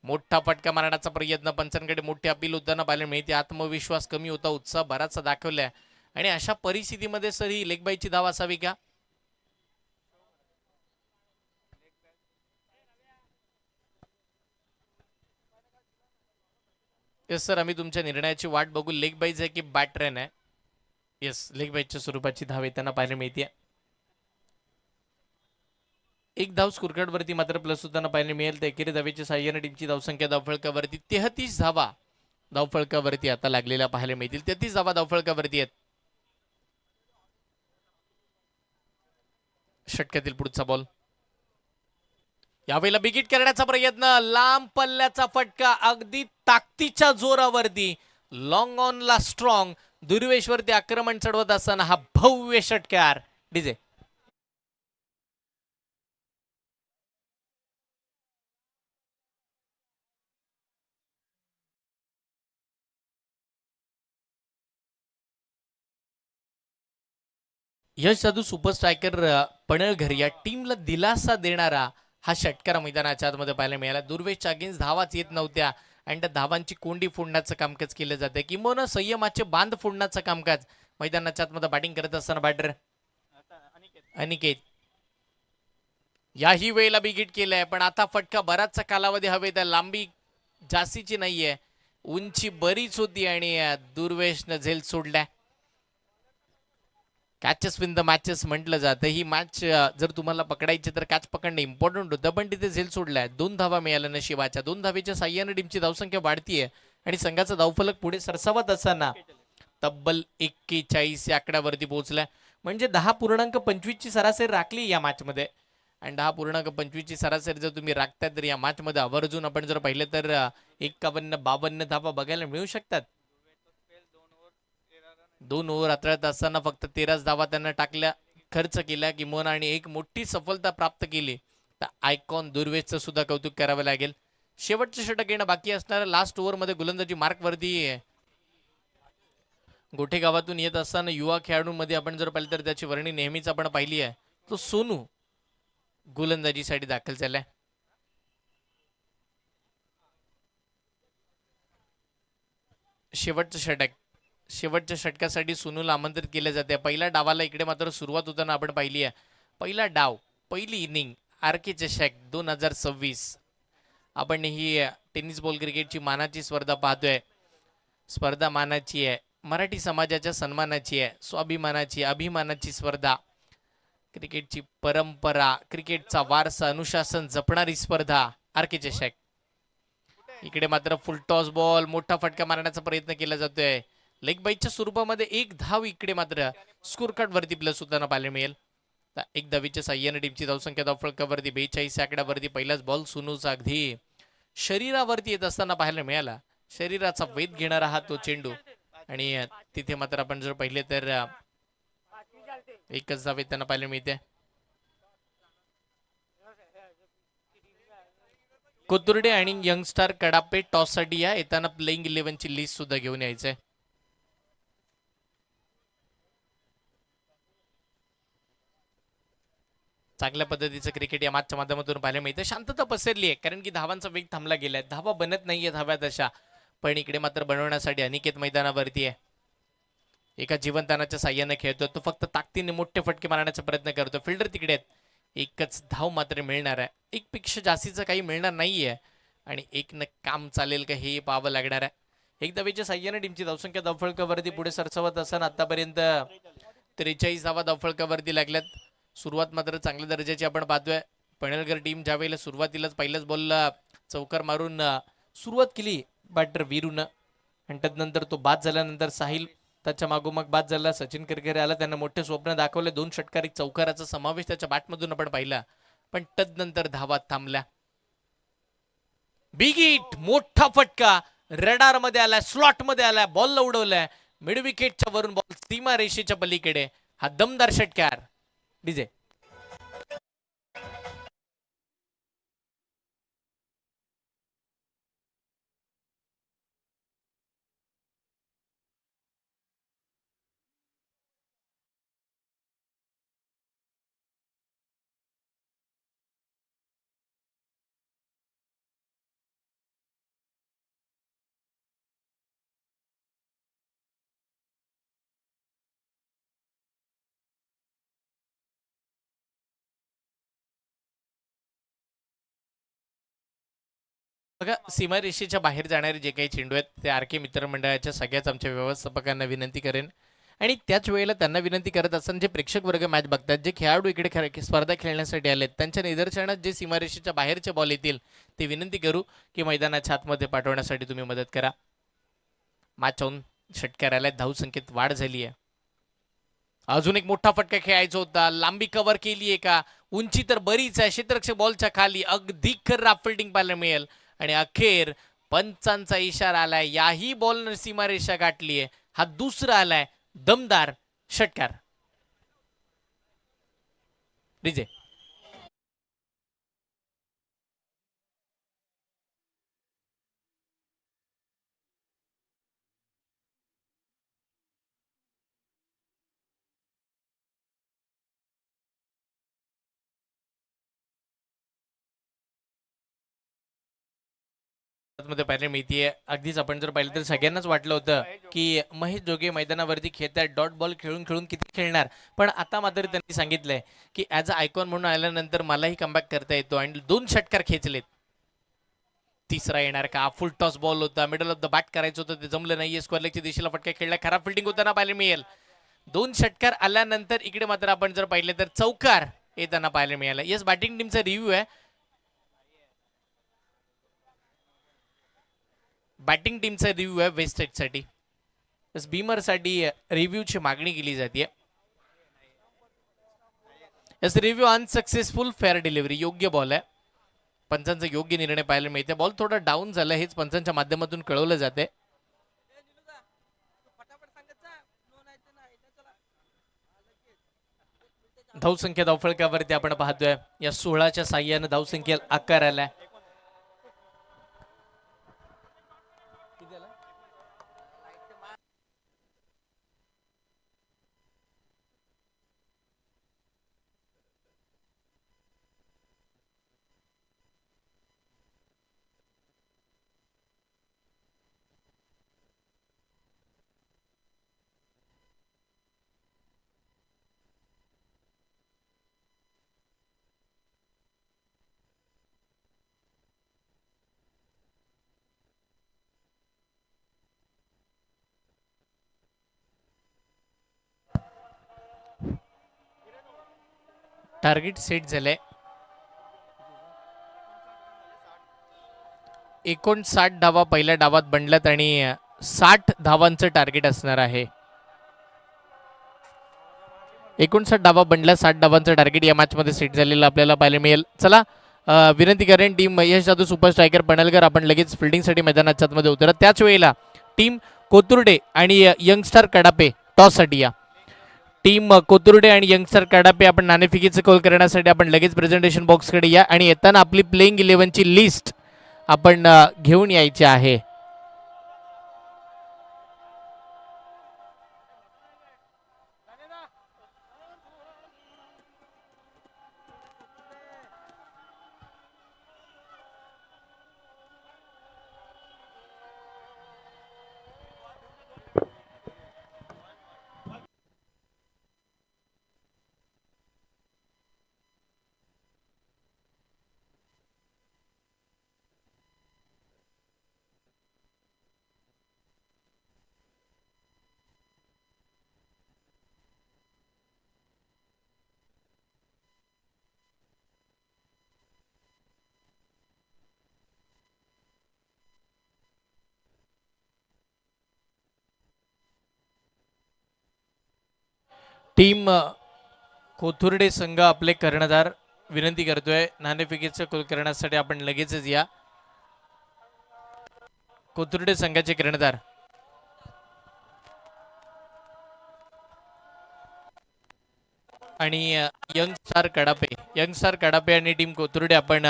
मोठा फटका मारण्याचा प्रयत्न, पंचांकडे मोठी अपील होताना पाहायला मिळते. आत्मविश्वास कमी होता, उत्साह बराचसा दाखवलाय आणि अशा परिस्थितीमध्ये सर ही लेगबाईची धाव असावी का? येस सर, आम्ही तुमच्या निर्णयाची वाट बघू. लेग बाईज आहे की बॅट रन आहे? येस, लेग बाईजच्या स्वरूपाची धाव येताना पाहायला मिळते. एक धाव स्कोरकार्ड वरती मात्र प्लस होताना पाहायला मिळेल. तर एकेरी धावेच्या साह्याने टीमची धावसंख्या धावफळकावरती 33 धावा धावफळकावरती आता लागलेल्या पाहायला मिळतील. 33 धावा धावफळकावरती आहेत. षटकातील पुढचा बॉल, यावेळेला बिगिट करण्याचा प्रयत्न, लांब पल्ल्याचा फटका, अगदी ताकदीच्या जोरावरती, लॉंग ऑन ला स्ट्रॉंग, दुर्वेशवरती आक्रमण चढवत असताना हा भव्य षटकार. डीजे यश जाधव सुपर स्ट्रायकर पणळघर या टीमला दिलासा देणारा हा षटकार मैदानाच्या आतमध्ये पाहायला मिळाला. दुर्वेशच्या अगेन्स्ट धावाच येत नव्हत्या आणि त्या धावांची कोंडी फोडण्याचं कामकाज केलं जाते, किंवा संयमाचे बांध फोडण्याचं कामकाज मैदानाच्या आतमध्ये बॅटिंग करत असताना बॅटर अनिकेत याही वेळेला बिगिट केलंय. पण आता फटका बराचसा कालावधी हवेत, लांबी जास्तीची नाहीये, उंची बरीच होती आणि दुर्वेशनं झेल सोडल्या. कॅचेस विन द मॅचेस म्हटलं जातं. ही मॅच जर तुम्हाला पकडायची तर कॅच पकडणं इम्पॉर्टंट होतं, पण तिथे झेल सोडलाय. 2 धावा मिळाल्या नशिबाच्या. 2 धावेच्या साह्याने टीमची धावसंख्या वाढतीये आणि संघाचा धावफलक पुढे सरसावत असताना तब्बल 41 या आकड्यावरती पोहोचलाय. म्हणजे 10.25 ची सरासरी राखली या मॅचमध्ये आणि 10.25 ची सरासरी जर तुम्ही राखताय तर या मॅचमध्ये आवर्जून आपण जर पाहिलं तर 51-52 धावा बघायला मिळू शकतात. 2 ओव्हर हाताळत असताना फक्त 13 धावा त्यांना टाकल्या, खर्च केल्या किमोन आणि एक मोठी सफलता प्राप्त केली. तर आयकॉन दुर्वेशचं सुद्धा कौतुक करावं लागेल. शेवटचे षटक येणं बाकी असणाऱ्या लास्ट ओव्हरमध्ये गोलंदाजी मार्कवरती गोठे गावातून येत असताना युवा खेळाडूंमध्ये आपण जर पाहिलं तर त्याची वर्णी नेहमीच आपण पाहिली आहे. तो सोनू गोलंदाजीसाठी दाखल झालाय. शेवटच्या षटकासाठी सोनूला आमंत्रित केले जाते. पहिल्या डावाला इकडे मात्र सुरुवात होताना आपण पाहिली आहे. पहिला डाव, पहिली इनिंग आर के चषक 2026. आपण ही टेनिस बॉल क्रिकेटची मानाची स्पर्धा पाहतोय. स्पर्धा मानाची आहे, मराठी समाजाच्या सन्मानाची आहे, स्वाभिमानाची अभिमानाची स्पर्धा, क्रिकेटची परंपरा, क्रिकेटचा वारसा, अनुशासन जपणारी स्पर्धा आर के चषक. इकडे मात्र फुल टॉस बॉल, मोठा फटका मारण्याचा प्रयत्न केला जातोय. लेग बाईटच्या स्वरूपामध्ये एक धाव इकडे मात्र स्कोर कार्ड वरती प्लस होताना पाहायला मिळेल. एक धावीच्या साह्याने टीमची धावसंख्या धावफळकावरती 42 आकड्यावरती पहिलाच बॉल सुनूचा अगदी शरीरावरती येत असताना पाहायला मिळाला. शरीराचा वेध घेणारा हा तो चेंडू आणि तिथे मात्र आपण जर पाहिले तर एकच धाव येताना पाहायला मिळते. कोथुर्डे आणि यंगस्टार कडापे टॉस साठी या येताना प्लेइंग 11 ची लिस्ट सुद्धा घेऊन यायचंय. चांगल्या पद्धतीचं क्रिकेट या मॅचच्या माध्यमातून पाहायला मिळतं. शांतता पसरली आहे कारण की धावांचा वेग थांबला गेलाय, धावा बनत नाहीये धाव्या तशा, पण इकडे मात्र बनवण्यासाठी अनिकेत मैदानावरती आहे. एका जीवनदानाच्या साह्याने खेळतो, तो फक्त ताकदीने मोठे फटके मारण्याचा प्रयत्न करतो. फिल्डर तिकडे आहेत, एकच धाव मात्र मिळणार आहे, एक पेक्षा जास्तीचं काही मिळणार नाहीये आणि एक न काम चालेल का हे पाहावं लागणार आहे. एक धावेच्या साह्याने टीमची धावसंख्या धावफळकावरती पुढे सरसावत असताना आतापर्यंत 43 धावा धावफळकावरती लागल्यात. सुरुवात मात्र चांगल्या दर्जाची आपण पाहतोय. पणेलकर टीम ज्या वेळेला सुरुवातीलाच पहिल्याच बॉलला चौकार मारून सुरुवात केली बॅटर वीरूनं आणि त्यानंतर तो बाद झाल्यानंतर साहिल त्याच्या मागोमाग बाद झाला. सचिन किरकिरे आला, त्यांना मोठे स्वप्न दाखवले. 2 षटकार 1 चौकाराचा समावेश त्याच्या बॅटमधून आपण पाहिला, पण तदनंतर धावा थांबल्या. बिग हिट, मोठा फटका रडार मध्ये आलाय, स्लॉट मध्ये आलाय, बॉलला उडवलाय मिड विकेटच्या वरून, बॉल सीमा रेषेच्या पलीकडे. हा दमदार षटकार. डीजे बघा, सीमारेषेच्या बाहेर जाणारे जे काही चेंडू आहेत ते आर के मित्रमंडळाच्या सगळ्याच आमच्या व्यवस्थापकांना विनंती करेन. आणि त्याच वेळेला त्यांना विनंती करत असताना जे प्रेक्षक वर्ग मॅच बघतात, जे खेळाडू इकडे स्पर्धा खेळण्यासाठी आलेत, त्यांच्या निदर्शनात जे सीमारेषेच्या बाहेरचे बॉल येतील ते विनंती करू की मैदानाच्या आतमध्ये पाठवण्यासाठी तुम्ही मदत करा. मॅच होऊन षटकार आल्यात, धावसंख्येत वाढ झाली आहे. अजून एक मोठा फटका खेळायचा होता, लांबी कव्हर केली आहे का, उंची तर बरीच आहे, क्षेत्ररक्षक बॉलच्या खाली, अगदी खराब फिल्डिंग पाहायला मिळेल. आणि अखेर पंचांचा इशारा आलाय, याही बॉलनं सीमारेषा गाठली आहे. हा दुसरा आलाय दमदार षटकार. रिजे मध्ये पाहायला मिळतीये. अगदीच आपण जर पाहिलं तर सगळ्यांनाच वाटलं होतं की महेश जोगे मैदानावरती खेळतात, डॉट बॉल खेळून खेळून किती खेळणार. पण आता मात्र त्यांनी सांगितलंय की ॲज अ आयकॉन म्हणून आल्यानंतर मलाही कमबॅक करता येतो, आणि 2 षटकार खेचलेत. तिसरा येणार का, फुल टॉस बॉल होता, मिडल ऑफ द बॅट करायचं होतं, ते जमलं नाही. स्क्वेअर लेगच्या दिशेला फटका खेळला, खराब फिल्डिंग होताना पाहायला मिळेल. 2 षटकार आल्यानंतर इकडे मात्र आपण जर पाहिले तर चौकार येताना पाहायला मिळाला. येस, बॅटिंग टीमचा रिव्ह्यू आहे. बॅटिंग टीमचा रिव्ह्यू आहे वेस्ट साईडसाठी. बीमरसाठी रिव्ह्यूची मागणी केली जाते. Yes, review unsuccessful, fair delivery, योग्य बॉल आहे. पंचांचा योग्य निर्णय पाहायला मिळते. बॉल थोडा डाऊन झाला, हेच पंचांच्या माध्यमातून कळवलं जाते. धावसंख्या धावफळकावरती आपण पाहतोय या 16च्या साह्यानं धावसंख्या आकार आलाय. टार्गेट सेट झालंय. 59 धावा पहिल्या डावात बनल्यात आणि 60 धावांचं टार्गेट असणार आहे. 59 धावा बनल्या, 60 धावांचं टार्गेट या मॅच मध्ये सेट झालेलं आपल्याला पाहायला मिळेल. चला, विनंती करेन team Mahesh Jadhav super striker पणलकर, आपण लगेच फिल्डिंगसाठी मैदानाच्या आतमध्ये उतरा. त्याच वेळेला टीम कोथुर्डे आणि यंगस्टर कडापे टॉससाठी या. टीम कोथुर्डे आणि यंगस्टर कडापे, आपण नाणेफेकीचं कॉल करण्यासाठी आपण लगेच प्रेझेंटेशन बॉक्सकडे या आणि येताना आपली प्लेइंग 11ची लिस्ट आपण घेऊन यायची आहे. टीम कोथुर्डे संघ आपले कर्णधार विनंती करतोय, नाणेफेकीचं कॉल करण्यासाठी आपण लगेचच या. कोथुर्डे संघाचे कर्णधार आणि यंग स्टार कडापे आणि टीम कोथुर्डे, आपण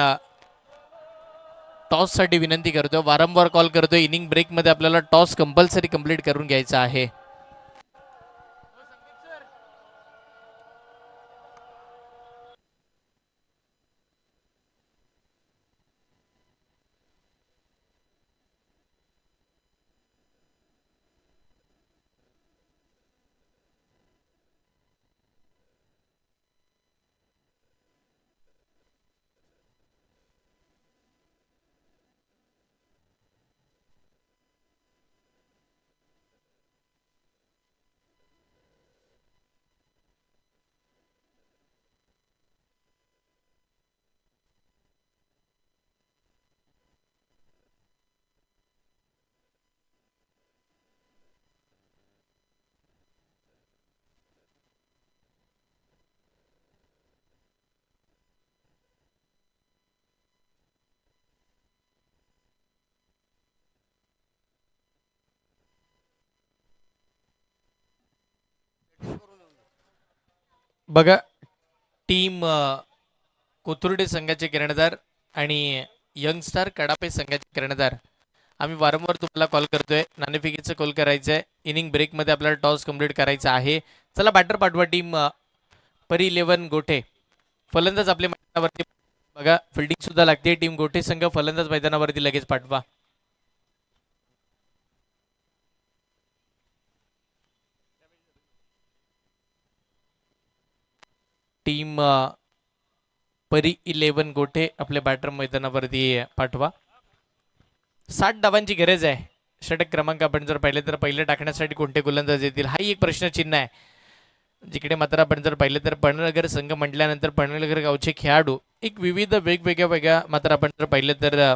टॉस साठी विनंती करतोय. वारंवार कॉल करतोय, इनिंग ब्रेक मध्ये आपल्याला टॉस कंपल्सरी कंप्लीट करून घ्यायचा आहे. बघा टीम कोथुर्डे संघाचे कर्णधार आणि यंगस्टार कडापे संघाचे कर्णधार आम्ही वारंवार तुम्हाला कॉल करतोय. नाणेफेकीचं कॉल करायचं आहे. इनिंग ब्रेकमध्ये आपल्याला टॉस कंप्लीट करायचा आहे. चला बॅटर पाठवा टीम परी 11 गोठे. फलंदाज आपल्या मैदानावरती बघा. फिल्डिंग सुद्धा लागते. टीम गोठे संघ फलंदाज मैदानावरती लगेच पाठवा. टीम परी 11 गोठे आपल्या बॅटर मैदानावरती पाठवा. 60 धावांची गरज आहे. षटक क्रमांक आपण जर पाहिले तर पहिले टाकण्यासाठी कोणते गोलंदाज येतील हाही एक प्रश्नचिन्ह आहे. जिकडे मात्र आपण जर पाहिले तर पणनगर संघ म्हटल्यानंतर पणनगर गावचे खेळाडू एक विविध वेगवेगळ्या मात्र आपण जर पाहिलं तर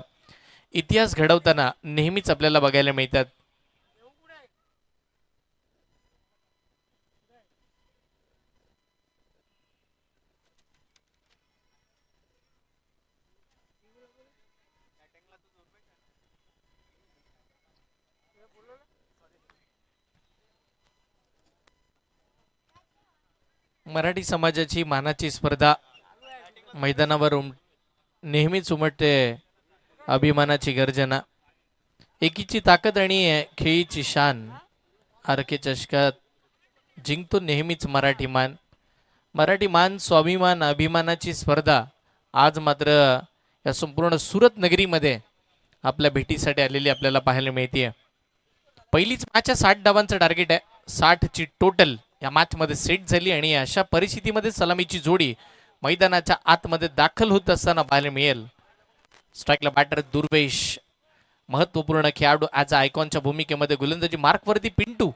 इतिहास घडवताना नेहमीच आपल्याला बघायला मिळतात. मराठी समाजाची मानाची स्पर्धा मैदानावर नेहमीच उमटते. अभिमानाची गर्जना, एकीची ताकद आणि खेळीची शान. आरके चषकात जिंकतो नेहमीच मराठी मान. मराठी मान, स्वाभिमान, अभिमानाची स्पर्धा आज मात्र या संपूर्ण सुरत नगरीमध्ये आपल्या भेटीसाठी आलेली आपल्याला पाहायला मिळते. पहिलीच मॅच 60 धावांचं टार्गेट आहे. 60ची टोटल या मॅचमध्ये सेट झाली आणि अशा परिस्थितीमध्ये सलामीची जोडी मैदानाच्या आतमध्ये दाखल होत असताना पाहायला मिळेल. स्ट्राईकला बॅटर दुर्वेश, महत्वपूर्ण खेळाडू ॲज आयकॉनच्या भूमिकेमध्ये. गोलंदाजी मार्कवरती पिंटू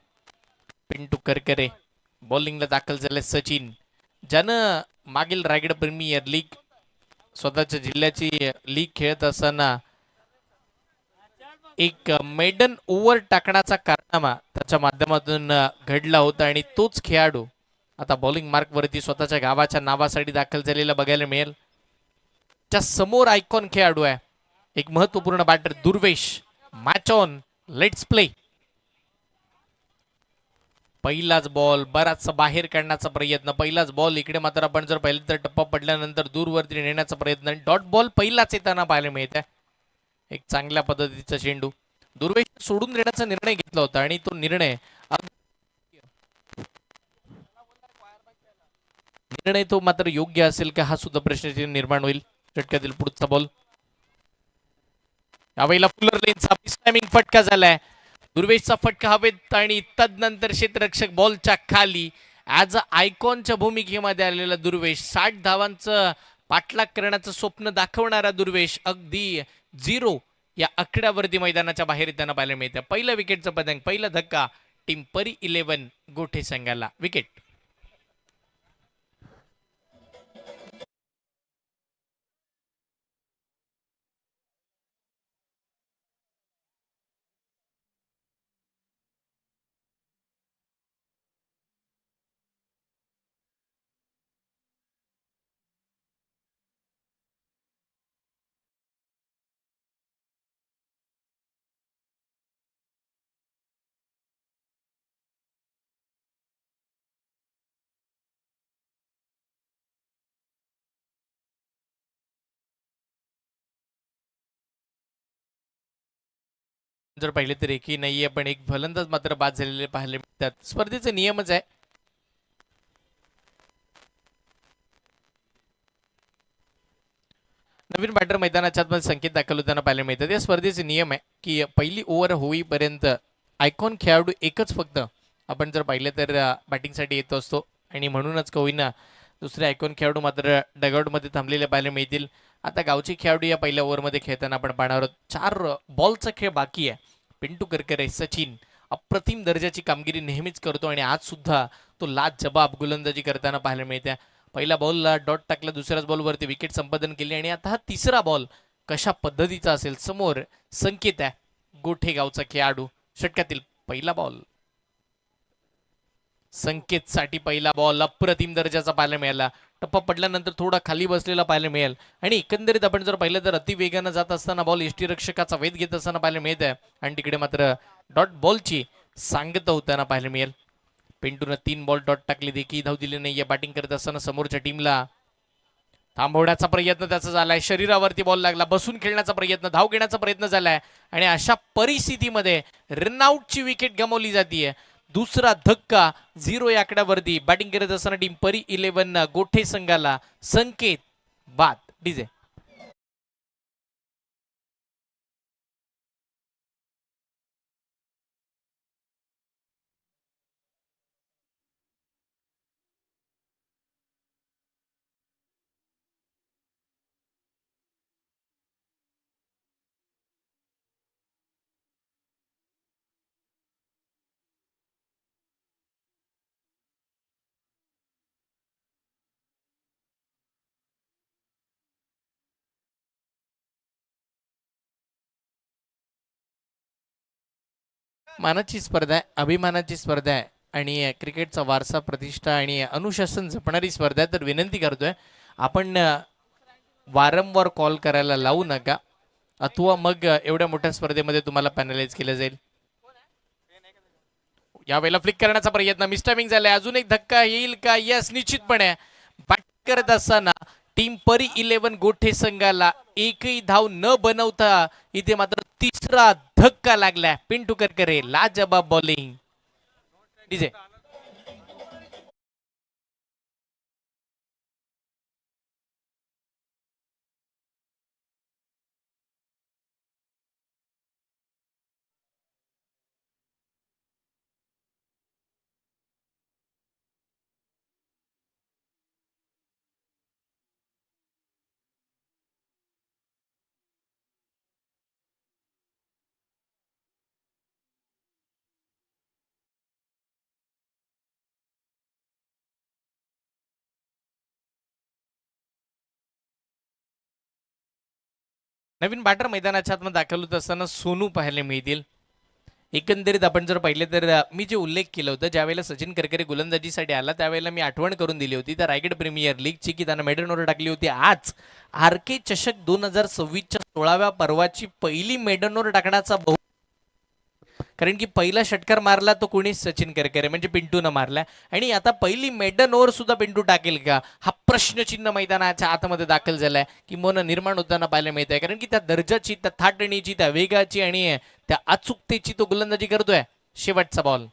करकरे. बॉलिंगला दाखल झाले सचिन, ज्यानं मागील रायगड प्रीमियर लीग स्वतःच्या जिल्ह्याची लीग खेळत असताना एक मेडन ओव्हर टाकण्याचा कारनामा त्याच्या माध्यमातून घडला होता आणि तोच खेळाडू आता बॉलिंग मार्कवरती स्वतःच्या गावाच्या नावासाठी दाखल झालेला बघायला मिळेल. च्या समोर आयकॉन खेळाडू आहे एक महत्वपूर्ण batter Durvesh. Match on, let's play. पहिलाच बॉल बराचसा बाहेर काढण्याचा प्रयत्न. पहिलाच बॉल इकडे मात्र आपण जर पाहिलं तर टप्पा पडल्यानंतर दूरवरती नेण्याचा प्रयत्न. डॉट बॉल पहिलाच येताना पाहायला मिळत आहे. एक चांगल्या पद्धतीचा चेंडू दुर्वेश सोडून देण्याचा निर्णय घेतला होता आणि तो निर्णय तो मात्र योग्य असेल का हा सुद्धा प्रश्न निर्माण होईल. षटकातील पुढचा बॉल यावेळेला फुलर लेनचा टायमिंग फटका झालाय. दुर्वेशचा फटका हवेत आणि तदनंतर क्षेत्ररक्षक बॉलच्या खाली. ॲज अ आयकॉनच्या भूमिकेमध्ये आलेला दुर्वेश, 60 धावांचं पाठलाग करण्याचं स्वप्न दाखवणारा दुर्वेश अगदी 0 या आकड्यावरती मैदानाच्या बाहेर येताना पाहायला मिळते. पहिल्या विकेटचा पतंग, पहिला धक्का टीम परी 11 गोठे संघाला. विकेट. जर पाहिले तर एकही नाहीये, पण एक फलंदाज मात्र बाद झालेले पाहायला मिळतात. स्पर्धेचे नियमच आहे. नवीन बॅटर मैदानाच्या आतमध्ये संकेत दाखल होताना पाहायला मिळतात. या स्पर्धेचे नियम आहे की पहिली ओव्हर होईपर्यंत आयकॉन खेळाडू एकच फक्त आपण जर पाहिलं तर बॅटिंगसाठी येत असतो आणि म्हणूनच का होईना दुसरे आयकॉन खेळाडू मात्र डगआउटमध्ये थांबलेले पाहायला मिळतील. आता गावचे खेळाडू या पहिल्या ओव्हरमध्ये खेळताना आपण पाहणार आहोत. 4 बॉलचा खेळ बाकी आहे. पिंटू करकरे, सचिन अप्रतिम दर्जाची कामगिरी नेहमीच करतो आणि आज सुद्धा तो लाजबाब गोलंदाजी करताना पाहायला मिळते. पहिल्या बॉलला डॉट टाकला, दुसऱ्याच बॉलवरती विकेट संपादन केली आणि आता हा तिसरा बॉल कशा पद्धतीचा असेल. समोर संकेत आहे गोठे गावचा खेळाडू. षटकातील पहिला बॉल संकेतसाठी पहिला बॉल अप्रतिम दर्जाचा पाहायला मिळाला. टप्पा पडल्यानंतर थोडा खाली बसलेला पाहायला मिळेल आणि एकंदरीत आपण जर पाहिलं तर अतिवेगानं जात असताना बॉल यष्टीरक्षकाचा वेध घेत असताना पाहायला मिळत आहे आणि तिकडे मात्र डॉट बॉलची सांगता होताना पाहायला मिळेल. पिंटूनं 3 बॉल डॉट टाकले, देखील धाव दिली नाहीये. बॅटिंग करत असताना समोरच्या टीमला थांबवण्याचा प्रयत्न त्याचा झालाय. शरीरावरती बॉल लागला, बसून खेळण्याचा प्रयत्न, धाव घेण्याचा प्रयत्न झालाय आणि अशा परिस्थितीमध्ये रनआउटची विकेट गमावली जाते. दुसरा धक्का 0 या आकड्यावरती. बॅटिंग करत असताना टीम परी 11 गोठे संघाला संकेत बाद. डीजे मानाची स्पर्धा आहे, अभिमानाची स्पर्धा आहे आणि क्रिकेटचा वारसा, प्रतिष्ठा आणि अनुशासन जपणारी स्पर्धा आहे. तर विनंती करतोय आपण वारंवार कॉल करायला लावू नका, अथवा मग एवढ्या मोठ्या स्पर्धेमध्ये तुम्हाला पॅनलाइज केलं जाईल. यावेळेला फ्लिक करण्याचा प्रयत्न, मिस्टायमिंग झालाय. अजून एक धक्का येईल का? यस, निश्चितपणे. बॅटिंग करत असताना टीम परी 11 गोठे संघाला एकही धाव न बनवता इथे मात्र तिसरा धक्का लागलाय. पिंटू करकरे लाजबाब बॉलिंग. डीजे नवीन बॅटर मैदानाच्या आतमध्ये दाखल होत असताना सोनू पाहायला मिळतील. एकंदरीत आपण जर पाहिले तर मी जे उल्लेख केलं होतं, ज्यावेळेला सचिन करकरे गोलंदाजीसाठी आला त्यावेळेला मी आठवण करून दिली होती त्या रायगड प्रीमियर लीगची, की त्यानं मेडन ओव्हर टाकली होती. आज आर के चषक 2026च्या 16व्या पर्वाची पहिली मेडन ओव्हर टाकण्याचा कारण की पहिला षटकार मारला तो कोणीच सचिन करकरे म्हणजे पिंटूनं मारला आणि आता पहिली मेडन ओव्हर सुद्धा पिंटू टाकेल का, हा प्रश्नचिन्ह मैदानाच्या आतमध्ये दाखल झालाय की मन निर्माण होताना पाहायला मिळत आहे. कारण की त्या दर्जाची, त्या थाटणीची, त्या वेगाची आणि त्या अचूकतेची तो गोलंदाजी करतोय. शेवटचा बॉल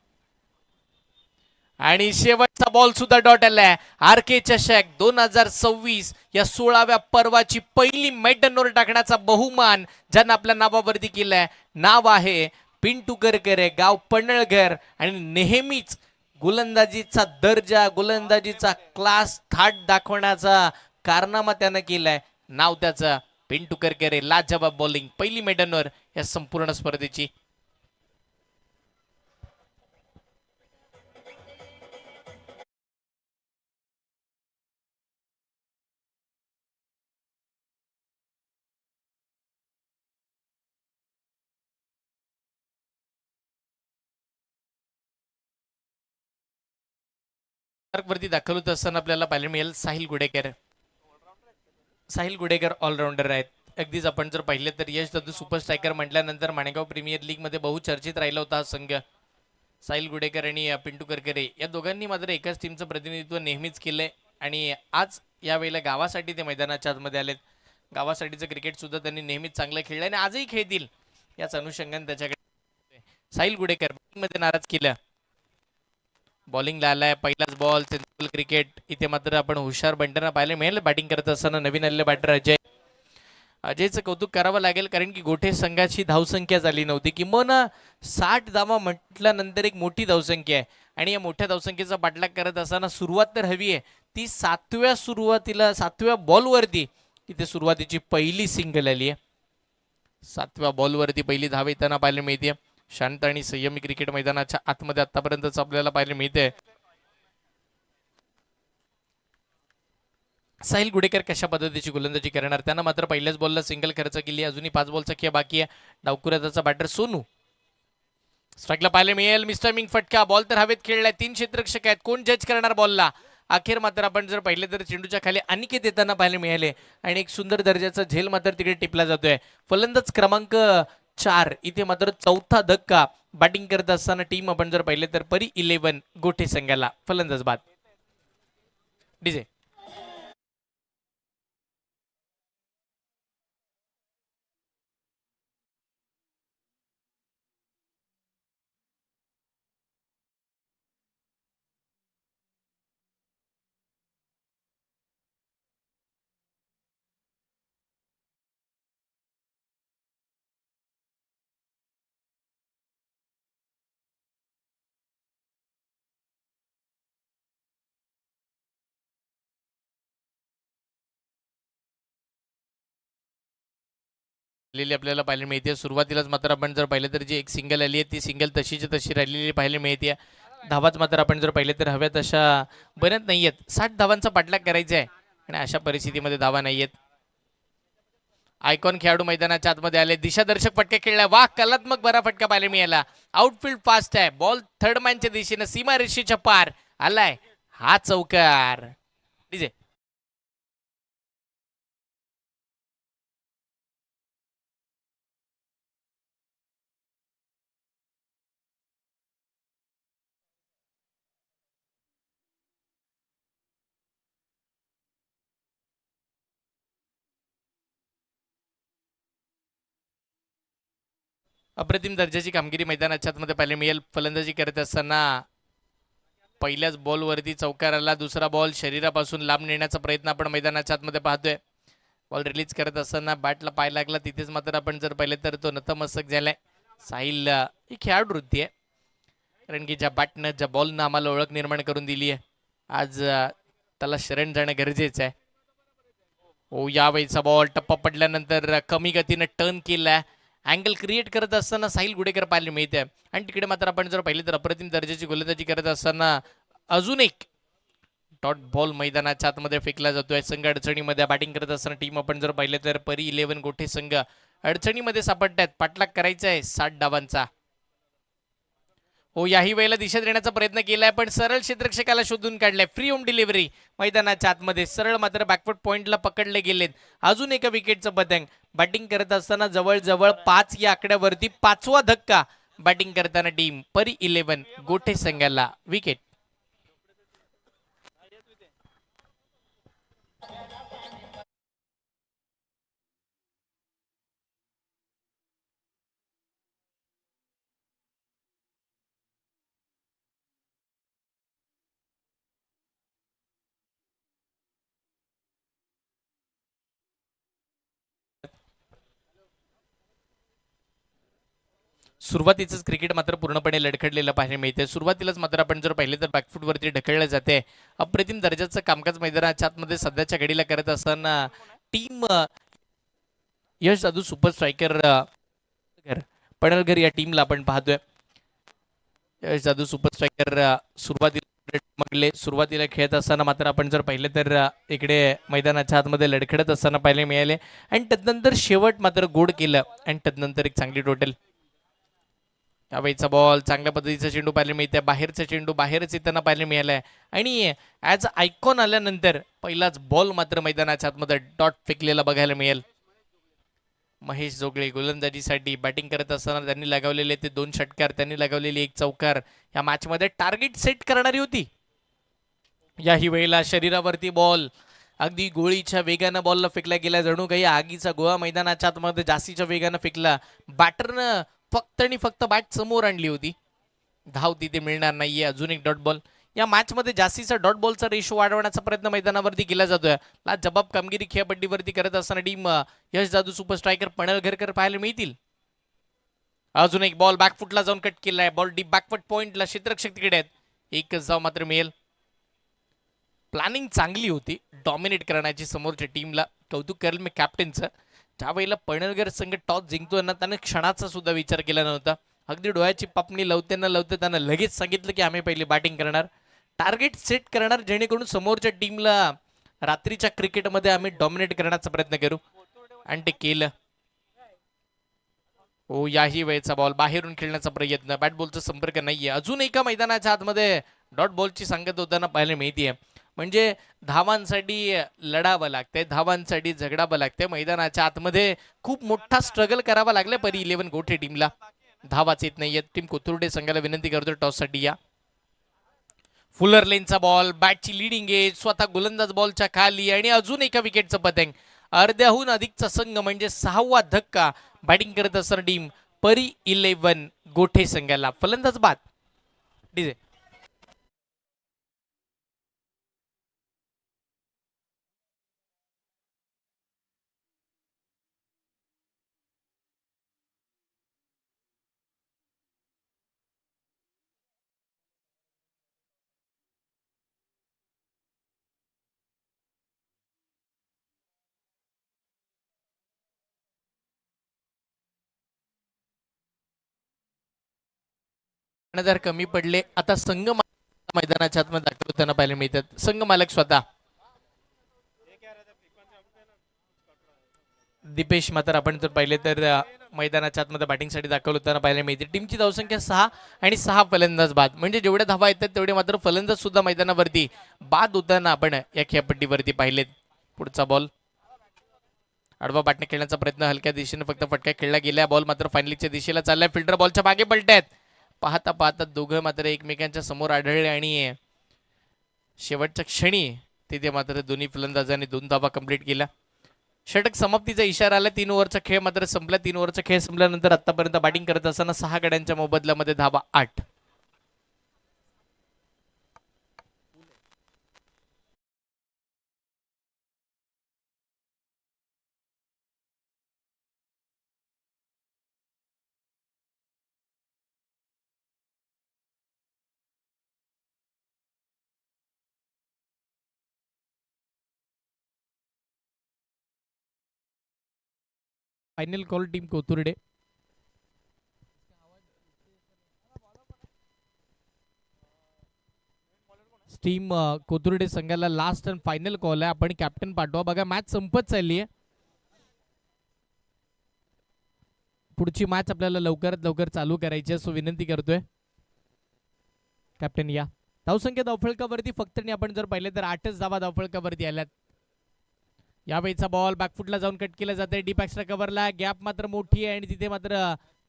आणि शेवटचा बॉल सुद्धा डॉट आलाय. आर के चषक 2026 या 16व्या पर्वाची पहिली मेडन ओव्हर टाकण्याचा बहुमान ज्यानं आपल्या नावावरती केलाय. नाव आहे पिंटू करकरे, गाव पन्हाळघर आणि नेहमीच गोलंदाजीचा दर्जा, गोलंदाजीचा क्लास, थाट दाखवण्याचा कारनामा त्यानं केलाय. नाव त्याचं पिंटू करकरे, लाजवाब बॉलिंग, पहिली मेडन ओव्हर या संपूर्ण स्पर्धेची. वरती दाखल होत असताना आपल्याला पाहायला मिळेल साहिल गुडेकर. साहिल गुडेकर ऑलराऊंडर आहेत. अगदीच आपण जर पाहिले तर यश दत्तू सुपर स्ट्रायकर म्हटल्यानंतर माणेगाव प्रीमियर लीग मध्ये बहुचर्चित राहिला होता संघ. साहिल गुडेकर आणि पिंटू करकरे या दोघांनी मात्र एकाच टीमचं प्रतिनिधित्व नेहमीच केलंय आणि आज यावेळेला गावासाठी ते मैदानाच्या आतमध्ये आलेत. गावासाठीचं क्रिकेट सुद्धा त्यांनी नेहमीच चांगलं खेळलं आणि आजही खेळतील याच अनुषंगाने त्याच्याकडे. साहिल गुडेकर मध्ये नाराज केलं, बॉलिंगला आलाय. पहिलाच बॉल, सिंपल क्रिकेट. इथे मात्र आपण हुशार बंटना पाहायला मिळेल. बॅटिंग करत असताना नवीन आलेले बॅटर अजयचं कौतुक करावं लागेल कारण की गोठे संघाची धावसंख्या झाली नव्हती. किंवा 60 धावा म्हटल्यानंतर एक मोठी धावसंख्या आहे आणि या मोठ्या धावसंख्येचा पाठलाग करत असताना सुरुवात तर हवी आहे. ती 7व्या बॉलवरती इथे सुरुवातीची पहिली सिंगल आली आहे. 7व्या बॉलवरती पहिली धाव येताना पाहायला मिळते. शांत आणि संयमी क्रिकेट मैदानाच्या आतमध्ये आतापर्यंतच आपल्याला पाहायला मिळते. साहिल गुडेकर कशा पद्धतीची गोलंदाजी करणार, त्यांना मात्र पहिल्याच बॉलला सिंगल खर्च केली. अजूनही 5 बॉलचा खेळ बाकी आहे. डावकुऱ्याचा बॅटर सोनू स्ट्राईकला पाहायला मिळेल. मिस्टायमिंग फटका, बॉल तर हवेत खेळलाय. 3 क्षेत्ररक्षक आहेत, कोण जज करणार बॉलला. अखेर मात्र आपण जर पाहिले तर चेंडूच्या खाली अनिकेत येताना पाहायला मिळाले आणि एक सुंदर दर्जाचा झेल मात्र तिकडे टिपला जातोय. फलंदाज क्रमांक 4. इथे मात्र चौथा धक्का बॅटिंग करत असताना टीम आपण जर पाहिले तर परी 11 गोठे संघाला. फलंदाज बाद. डीजे. आपल्याला पाहायला मिळते. सुरुवातीलाच मात्र आपण जर पाहिलं तर जी एक सिंगल आली आहे ती सिंगल तशीच तशी राहिलेली पाहायला मिळते. धावाच मात्र आपण जर पाहिले तर हव्या तशा बनत नाहीयेत. 60 धावांचा पाठलाग करायचा आहे आणि अशा परिस्थितीमध्ये धावा नाहीयेत. आयकॉन खेळाडू मैदानाच्या आतमध्ये आले. दिशादर्शक फटका खेळला. वाह, कलात्मक बरा फटका पाहायला मिळाला. आउटफील्ड फास्ट आहे. बॉल थर्ड मॅनच्या दिशेने सीमा रेषेच्या पार आलाय. हा चौकार. डीजे. अप्रतिम दर्जाची कामगिरी मैदानाच्या आतमध्ये पाहायला मिळेल. फलंदाजी करत असताना पहिल्याच बॉलवरती चौकार आला. दुसरा बॉल शरीरापासून लांब नेण्याचा प्रयत्न आपण मैदानाच्या आतमध्ये पाहतोय. बॉल रिलीज करत असताना बॅटला पाय लागला. तिथेच मात्र आपण जर पाहिलं तर तो नतमस्तक झालाय. साहिल ही खेळाडू वृत्ती आहे, कारण की ज्या बॅटनं ज्या बॉलनं आम्हाला ओळख निर्माण करून दिली आहे आज त्याला शरण जाणं गरजेचं आहे. ओ यावेळीचा बॉल टप्पा पडल्यानंतर कमी गतीनं टर्न केलाय. अँगल क्रिएट करत असताना साहिल गुडेकर पाहायला मिळते. आणि तिकडे मात्र आपण जर पाहिले तर अप्रतिम दर्जाची गोलंदाजी करत असताना अजून एक डॉट बॉल मैदानाच्या आतमध्ये फेकला जातोय. संघ अडचणीमध्ये बॅटिंग करत असताना टीम आपण जर पाहिलं तर परी 11 गोठे संघ अडचणीमध्ये सापडतात. पाठलाग करायचा आहे 60 डावांचा. हो, याही वेळेला दिशा देण्याचा प्रयत्न केलाय पण सरळ क्षेत्ररक्षकाला शोधून काढलाय. फ्री होम डिलिव्हरी मैदानाच्या आतमध्ये सरळ मात्र बॅकवर्ड पॉइंटला पकडले गेलेत. अजून एका विकेटचं पतंग. बॅटिंग करत असताना जवळजवळ 5 या आकड्यावरती 5वा धक्का बॅटिंग करताना टीम परी 11 गोठे संघाला. विकेट. सुरुवातीचंच क्रिकेट मात्र पूर्णपणे लडखडलेलं पाहायला मिळते. सुरुवातीलाच मात्र आपण जर पाहिले तर बॅकफूटवरती ढकललं जाते. अप्रतिम दर्जाचं कामकाज मैदानाच्या आतमध्ये सध्याच्या घडीला करत असताना टीम यश जाधव सुपर स्ट्रायकर पडळकर या टीमला आपण पाहतोय. यश जाधव सुपर स्ट्रायकर सुरुवातीला खेळत असताना मात्र आपण जर पाहिलं तर इकडे मैदानाच्या आतमध्ये लडखडत असताना पाहायला मिळाले आणि तदनंतर शेवट मात्र गोड केलं आणि तदनंतर एक चांगली टोटल. यावेळीचा बॉल चांगल्या पद्धतीचा चेंडू पाहायला मिळते. बाहेरचा चेंडू बाहेरच येताना पाहायला मिळालाय आणि ॲज आयकॉन आल्यानंतर पहिलाच बॉल मात्र मैदानाच्या आतमध्ये डॉट फेकलेला बघायला मिळेल. महेश जोगळे गोलंदाजीसाठी बॅटिंग करत असताना त्यांनी लगावलेले ते 2 षटकार, त्यांनी लगावलेली 1 चौकार या मॅचमध्ये टार्गेट सेट करणारी होती. याही वेळेला शरीरावरती बॉल अगदी गोळीच्या वेगानं बॉलला फेकला गेला. जणू काही आगीचा गोळा मैदानाच्या आतमध्ये जास्तीच्या वेगानं फेकला. बॅटरनं फक्त आणि फक्त बॅट समोर आणली होती. धाव तिथे मिळणार नाहीये. अजून एक डॉट बॉल. या मॅचमध्ये जास्तीचा डॉट बॉलचा रेशो वाढवण्याचा प्रयत्न मैदानावरती केला जातोय. जबाब कामगिरी खेळपट्टीवरती करत असताना टीम यश जाधव सुपर स्ट्रायकर पडळकर पाहायला मिळतील. अजून एक बॉल बॅकफुटला जाऊन कट केलाय. बॉल डीप बॅकफुट पॉइंटला क्षेत्ररक्षक तिकडे आहेत. एकच जाव मात्र मिळेल. प्लॅनिंग चांगली होती डॉमिनेट करण्याची समोरच्या टीमला. कौतुक करेल मी कॅप्टनचं. ज्या वेळेला पडळकर संघ टॉस जिंकतोय ना त्याने क्षणाचा सुद्धा विचार केला नव्हता. अगदी डोळ्याची पापणी लावते त्यांना लगेच सांगितलं की आम्ही पहिली बॅटिंग करणार, टार्गेट सेट करणार, जेणेकरून समोरच्या टीमला रात्रीच्या क्रिकेटमध्ये आम्ही डॉमिनेट करण्याचा प्रयत्न करू आणि ते केलं. हो, याही वेळेचा बॉल बाहेरून खेळण्याचा प्रयत्न. बॅट बॉलचा संपर्क नाहीये. अजून एका मैदानाच्या आतमध्ये डॉट बॉलची सांगत होताना पाहायला मिळतीये. म्हणजे धावांसाठी लढावं लागतंय, धावांसाठी झगडावं लागतंय. मैदानाच्या आतमध्ये खूप मोठा स्ट्रगल करावा लागलाय परी 11 गोठे टीमला. धावाच येत नाहीये. टीम कोथुर्डे संघाला विनंती करतो टॉससाठी या. फुलर लेनचा बॉल, बॅटची लिडिंग एज, स्वतः गोलंदाज बॉलच्या खाली आणि अजून एका विकेटचं पतंग. अर्ध्याहून अधिकचा संघ म्हणजे 6वा धक्का बॅटिंग करत असणारी टीम परी 11 गोठे संघाला. फलंदाज बाद. डीजे जर कमी पडले. आता संघ मैदानाच्या आतमध्ये दाखल होताना पाहायला मिळतात. संघ मालक स्वतः दीपेश मात्र आपण जर पाहिले तर मैदानाच्या आतमध्ये बॅटिंगसाठी दाखल होताना पाहायला मिळते. टीमची धावसंख्या 6 आणि 6 फलंदाज बाद. म्हणजे जेवढ्या धावा येतात तेवढे मात्र फलंदाज सुद्धा मैदानावरती बाद होताना आपण या खेळपट्टीवरती पाहिलेत. पुढचा बॉल आडवा बाटणे खेळण्याचा प्रयत्न हलक्या दिशेने फक्त फटका खेळला गेला. बॉल मात्र फायनलीच्या दिशेला चाललाय. फिल्डर बॉलच्या मागे पलट्यात. पाहता पाहता दोघं मात्र एकमेकांच्या समोर आढळले आणि शेवटच्या क्षणी तिथे मात्र दोन्ही फलंदाजांनी 2 धावा कंप्लीट केल्या. षटक समाप्तीचा इशारा आला. 3 ओव्हरचा खेळ मात्र संपला. 3 ओव्हरचा खेळ संपल्यानंतर आतापर्यंत बॅटिंग करत असताना 6 गड्यांच्या मोबदल्यामध्ये धावा 8. Final call team Kothurde. Team Kothurde संघाला लास्ट अँड फायनल कॉल आहे. आपण कॅप्टन पाठवा. बघा मॅच संपत चालली आहे. पुढची मॅच आपल्याला लवकरात लवकर चालू करायची आहे. सो विनंती करतोय कॅप्टन या. धावसंख्या धावफलकावरती फक्त आपण जर पाहिले तर 8च धावा धावफलकावरती आल्यात. यावेळीचा बॉल बॅकफुटला जाऊन कट केला जाते. डीप एक्स्ट्रा कव्हरला गॅप मात्र मोठी आहे आणि तिथे मात्र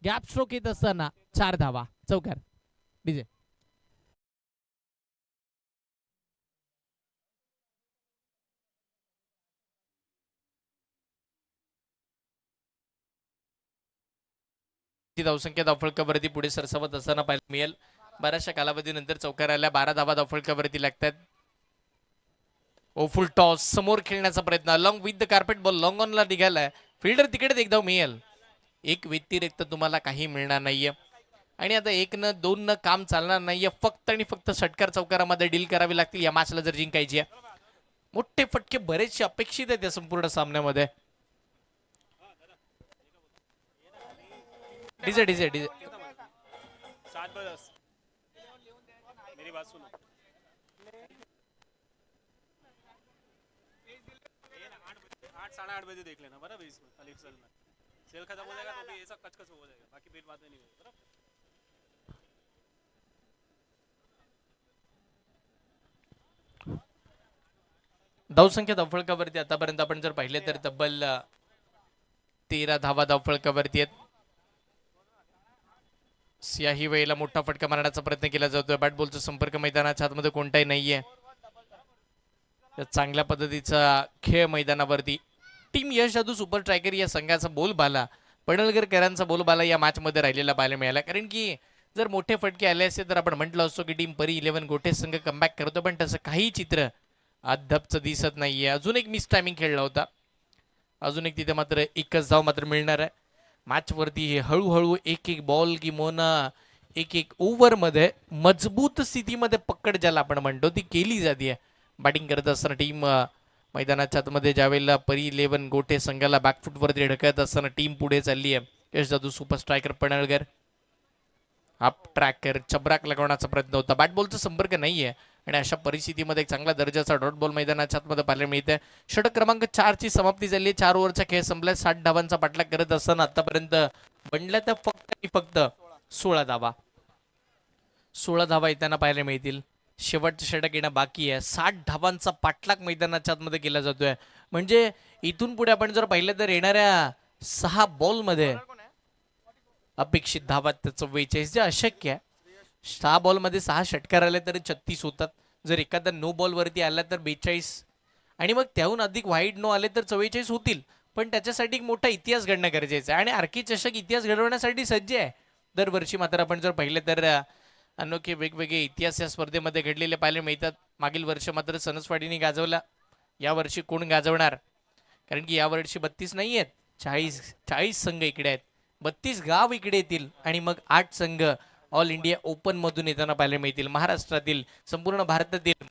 गॅप स्ट्रोक येत असताना 4 धावा. चौकार. डीजे धावसंख्या धावफलकावरती पुढे सरसावत असताना पाहायला मिळेल. बऱ्याचशा कालावधीनंतर चौकार आल्या. 12 धावा धावफलकावरती लागतात. ओ फुल टॉस समोर खेळण्याचा प्रयत्न long with the carpet ball long ऑनला निघालाय. फिल्डर तिकडेच एक धाव मिळेल. एक व्यतिरिक्त तुम्हाला काही मिळणार नाहीये आणि आता 1 न 2 न काम चालणार नाहीये. फक्त आणि फक्त षटकार चौकारामध्ये डील करावी लागतील या मॅचला जर जिंकायची आहे. मोठे फटके बरेचसे अपेक्षित आहेत या संपूर्ण सामन्यामध्ये. डीजे डीजे डीजे 8 बजे देख लेना बराबर. इसमें खाली एक्सेल में सेल खत्म हो जाएगा तो भी ऐसा कचकच हो जाएगा. बाकी फिर बाद में नहीं होगा बराबर. धावसंख्या धावफलकावरती आतापर्यंत आपण जर पाहिले तर तब्बल 13 धावा धावफलकावरती आहेत. याही वेळेला मोठा फटका मारण्याचा प्रयत्न केला जातोय. बॅट बॉलचा संपर्क मैदानाच्या आतमध्ये कोणताही नाहीये. चांगल्या पद्धतीचा खेळ मैदानावरती. टीम यश जादू सुपर स्ट्रायकर या संघाचा बोलबाला पडळकरांचा बोलबाला या मॅच मध्ये राहिलेला पाहायला मिळाला. कारण की जर मोठे फटके आले असते तर आपण म्हटलं असतो की टीम परी 11 गोटे संघ कमबॅक करतो. पण तसं काही चित्र अद्यापच दिसत नाहीये. अजून एक मिस टायमिंग खेळला होता. अजून एक तिथे मात्र एकच धाव मात्र मिळणार आहे. मॅच वरती हळूहळू एक एक बॉल किंवा एक एक ओव्हर मध्ये मजबूत स्थितीमध्ये पकड ज्याला आपण म्हणतो ती केली जाते. बॅटिंग करत असताना टीम मैदानाच्या आतमध्ये ज्यावेळेला परी 11 गोटे संघाला बॅकफुटवरती ढकलत असताना टीम पुढे चालली आहे. यश जादू super striker Padalkar up tracker चबराक लगवण्याचा प्रयत्न होता. बॅट बॉलचा संपर्क नाहीये आणि अशा परिस्थितीमध्ये एक चांगला दर्जाचा डॉट बॉल मैदानाच्या आतमध्ये पाहायला मिळते. षटक क्रमांक 4 ची समाप्ती झाली. 4 ओव्हरचा खेळ संपलाय. 60 धावांचा पाठलाग करत असताना आतापर्यंत बनल्या तर फक्त 16 धावा. 16 धावा येताना पाहायला मिळतील. शेवटचा षटक येणं बाकी आहे. 60 धावांचा पाठलाग मैदानाच्या आतमध्ये केला जातोय. म्हणजे इथून पुढे आपण जर पाहिलं तर येणाऱ्या 6 बॉलमध्ये अपेक्षित धावा 44, जे अशक्य आहे. 6 बॉलमध्ये 6 षटकार आले तर 36 होतात. जर एखादा नो बॉल वरती आला तर 42, आणि मग त्याहून अधिक वाईड नो आले तर 44 होतील. पण त्याच्यासाठी एक मोठा इतिहास घडणं गरजेचं आहे आणि आर्की चषक इतिहास घडवण्यासाठी सज्ज आहे. दरवर्षी मात्र आपण जर पाहिलं तर अनोखे वेगवेगळे इतिहास या स्पर्धेमध्ये घडलेले पाहायला मिळतात. मागील वर्ष मात्र सणसवाडीने गाजवला. यावर्षी कोण गाजवणार? कारण की यावर्षी 32 नाही आहेत, 40 संघ इकडे आहेत, 32 गाव इकडे येतील आणि मग 8 संघ ऑल इंडिया ओपन मधून येताना पाहायला मिळतील. महाराष्ट्रातील, संपूर्ण भारतातील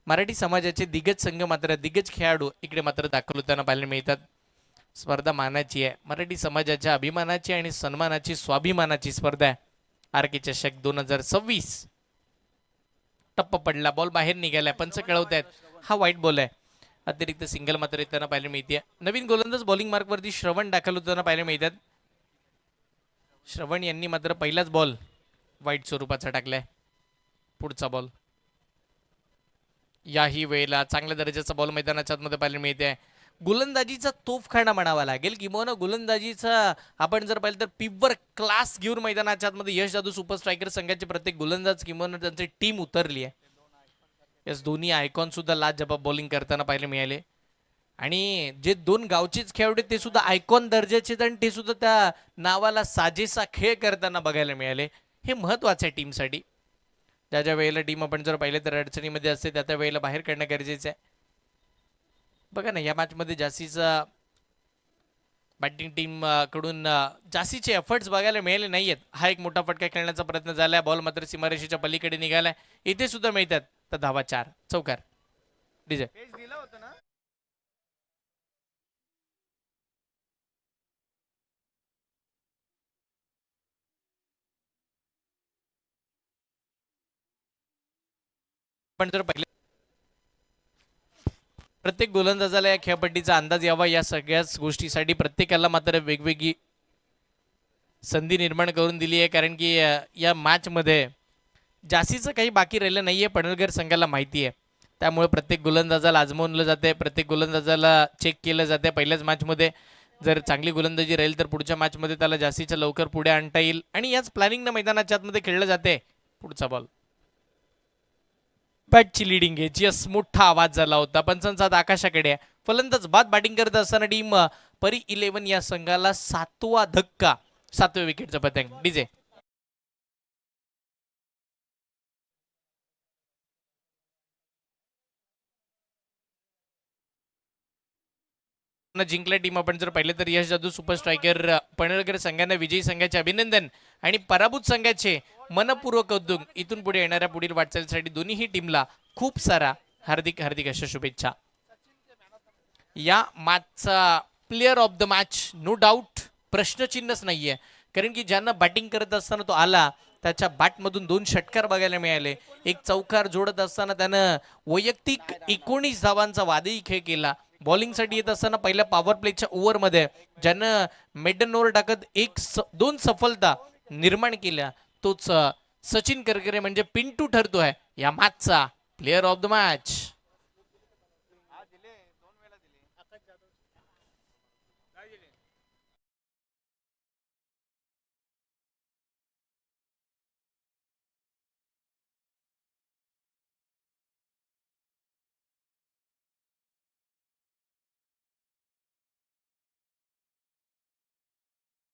मराठी समाजाचे दिग्गज संघ मात्र, दिग्गज खेळाडू इकडे मात्र दाखल होताना पाहायला मिळतात. स्पर्धा मानाची आहे, मराठी समाजाच्या अभिमानाची आणि सन्मानाची, स्वाभिमानाची स्पर्धा आहे. आरके चषक 2026. टप्प पडला, बॉल बाहेर निघालाय, पंच कळवतायत हा व्हाईट बॉल आहे. अतिरिक्त सिंगल मात्र येताना पाहायला मिळते. नवीन गोलंदाज बॉलिंग मार्क वरती श्रवण दाखल होताना पाहायला मिळतात. श्रवण यांनी मात्र पहिलाच बॉल वाईट स्वरूपाचा टाकलाय. पुढचा बॉल, याही वेळेला चांगल्या दर्जाचा बॉल मैदानाच्या आतमध्ये पाहायला मिळते. गोलंदाजीचा तोफखाना म्हणावा लागेल, किंवा गोलंदाजीचा आपण जर पाहिलं तर पिव्वर क्लास घेऊन मैदानाच्या आतमध्ये यश जाधव सुपर स्ट्रायकर संघाचे प्रत्येक गोलंदाज किंवा त्यांची टीम उतरली आहे. यस, दोन्ही आयकॉन सुद्धा लाजबाब बॉलिंग करताना पाहायला मिळाले. आणि जे 2 गावचेच खेळाडू ते सुद्धा आयकॉन दर्जाचे, आणि ते सुद्धा त्या नावाला साजेसा खेळ करताना बघायला मिळाले. हे महत्वाचं आहे टीमसाठी. ज्या ज्या वेळेला टीम आपण जर पाहिलं तर अडचणीमध्ये असते, त्या त्या वेळेला बाहेर काढणं गरजेचं आहे. बघा ना, या मॅचमध्ये जास्तीचा बॅटिंग टीम कडून जास्तीचे एफर्ट्स बघायला मिळाले नाहीयेत. हा एक मोठा फटका खेळण्याचा प्रयत्न झालाय. बॉल मात्र सीमारेषेच्या पलीकडे निघालाय. इथे सुद्धा मिळतात तर धावा 4. चौकार. डीजे पण जर पहिले प्रत्येक गोलंदाजाला या खेळपट्टीचा अंदाज यावा, या सगळ्याच गोष्टीसाठी प्रत्येकाला मात्र वेगवेगळी संधी निर्माण करून दिली आहे. कारण की या मॅच मध्ये जास्तीचं काही बाकी राहिलं नाहीये, पडळकर संघाला माहिती आहे. त्यामुळे प्रत्येक गोलंदाजाला आजमावलं जाते, प्रत्येक गोलंदाजाला चेक केलं जाते. पहिल्याच मॅच मध्ये जर चांगली गोलंदाजी राहील तर पुढच्या मॅच मध्ये त्याला जास्तीच्या लवकर पुढे आणता येईल, आणि याच प्लॅनिंगनं मैदानाच्या आतमध्ये खेळलं जाते. पुढचा बॉल, बॅटची लिडिंग घ्यायची, मोठा आवाज झाला होता. पंचांचा हात आकाशाकडे आहे. फलंदाज बाद बॅटिंग करत असताना टीम परी 11 या संघाला 7वा धक्का, 7व्या विकेटचा पतंग. डीजे जिंकल्या टीम आपण जर पाहिलं तर यश जाधव सुपर स्ट्रायकर पनळकर संघांना विजयी संघाचे अभिनंदन आणि पराभूत संघाचे मनपूर्वक कौतुक. इथून पुढे येणाऱ्या पुढील वाटचालीसाठी दोन्ही टीमला खूप सारा हार्दिक हार्दिक अशा शुभेच्छा. या मॅचचा player of the match no doubt प्रश्नचिन्हच नाहीये, कारण की ज्यांना बॅटिंग करत असताना तो आला, त्याच्या बॅटमधून 2 षटकार बघायला मिळाले. एक चौकार जोडत असताना त्यानं वैयक्तिक 19 धावांचा वादळी खेळ केला. बॉलिंगसाठी येत असताना पहिल्या पॉवर प्लेच्या ओव्हरमध्ये ज्यानं मेडन ओव्हर टाकत 2 सफलता निर्माण केल्या, तोच सचिन करकरे म्हणजे पिंटू ठरतोय या मॅचचा प्लेअर ऑफ द मॅच.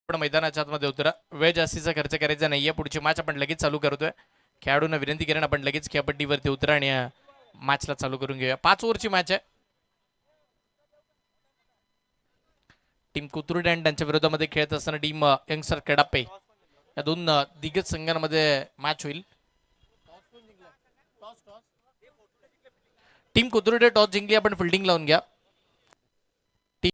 मैदानाच्या आतमध्ये उतरा, वेळ जास्तीचा खर्च करायचा नाहीये. पुढची मॅच आपण लगेच चालू करतोय. खेळाडूंना विनंती करेन आपण लगेच खेळपट्टीवरती उतरा आणि मॅचला चालू करून घेऊया. 5 ओव्हरची मॅच आहे. टीम कुतुर्डे आणि त्यांच्या विरोधामध्ये खेळत असताना टीम यंगस्टर कडापे, या 2 दिग्गज संघांमध्ये मॅच होईल. टीम कुतुर्डे टॉस जिंकली, आपण फिल्डिंग लावून घ्या.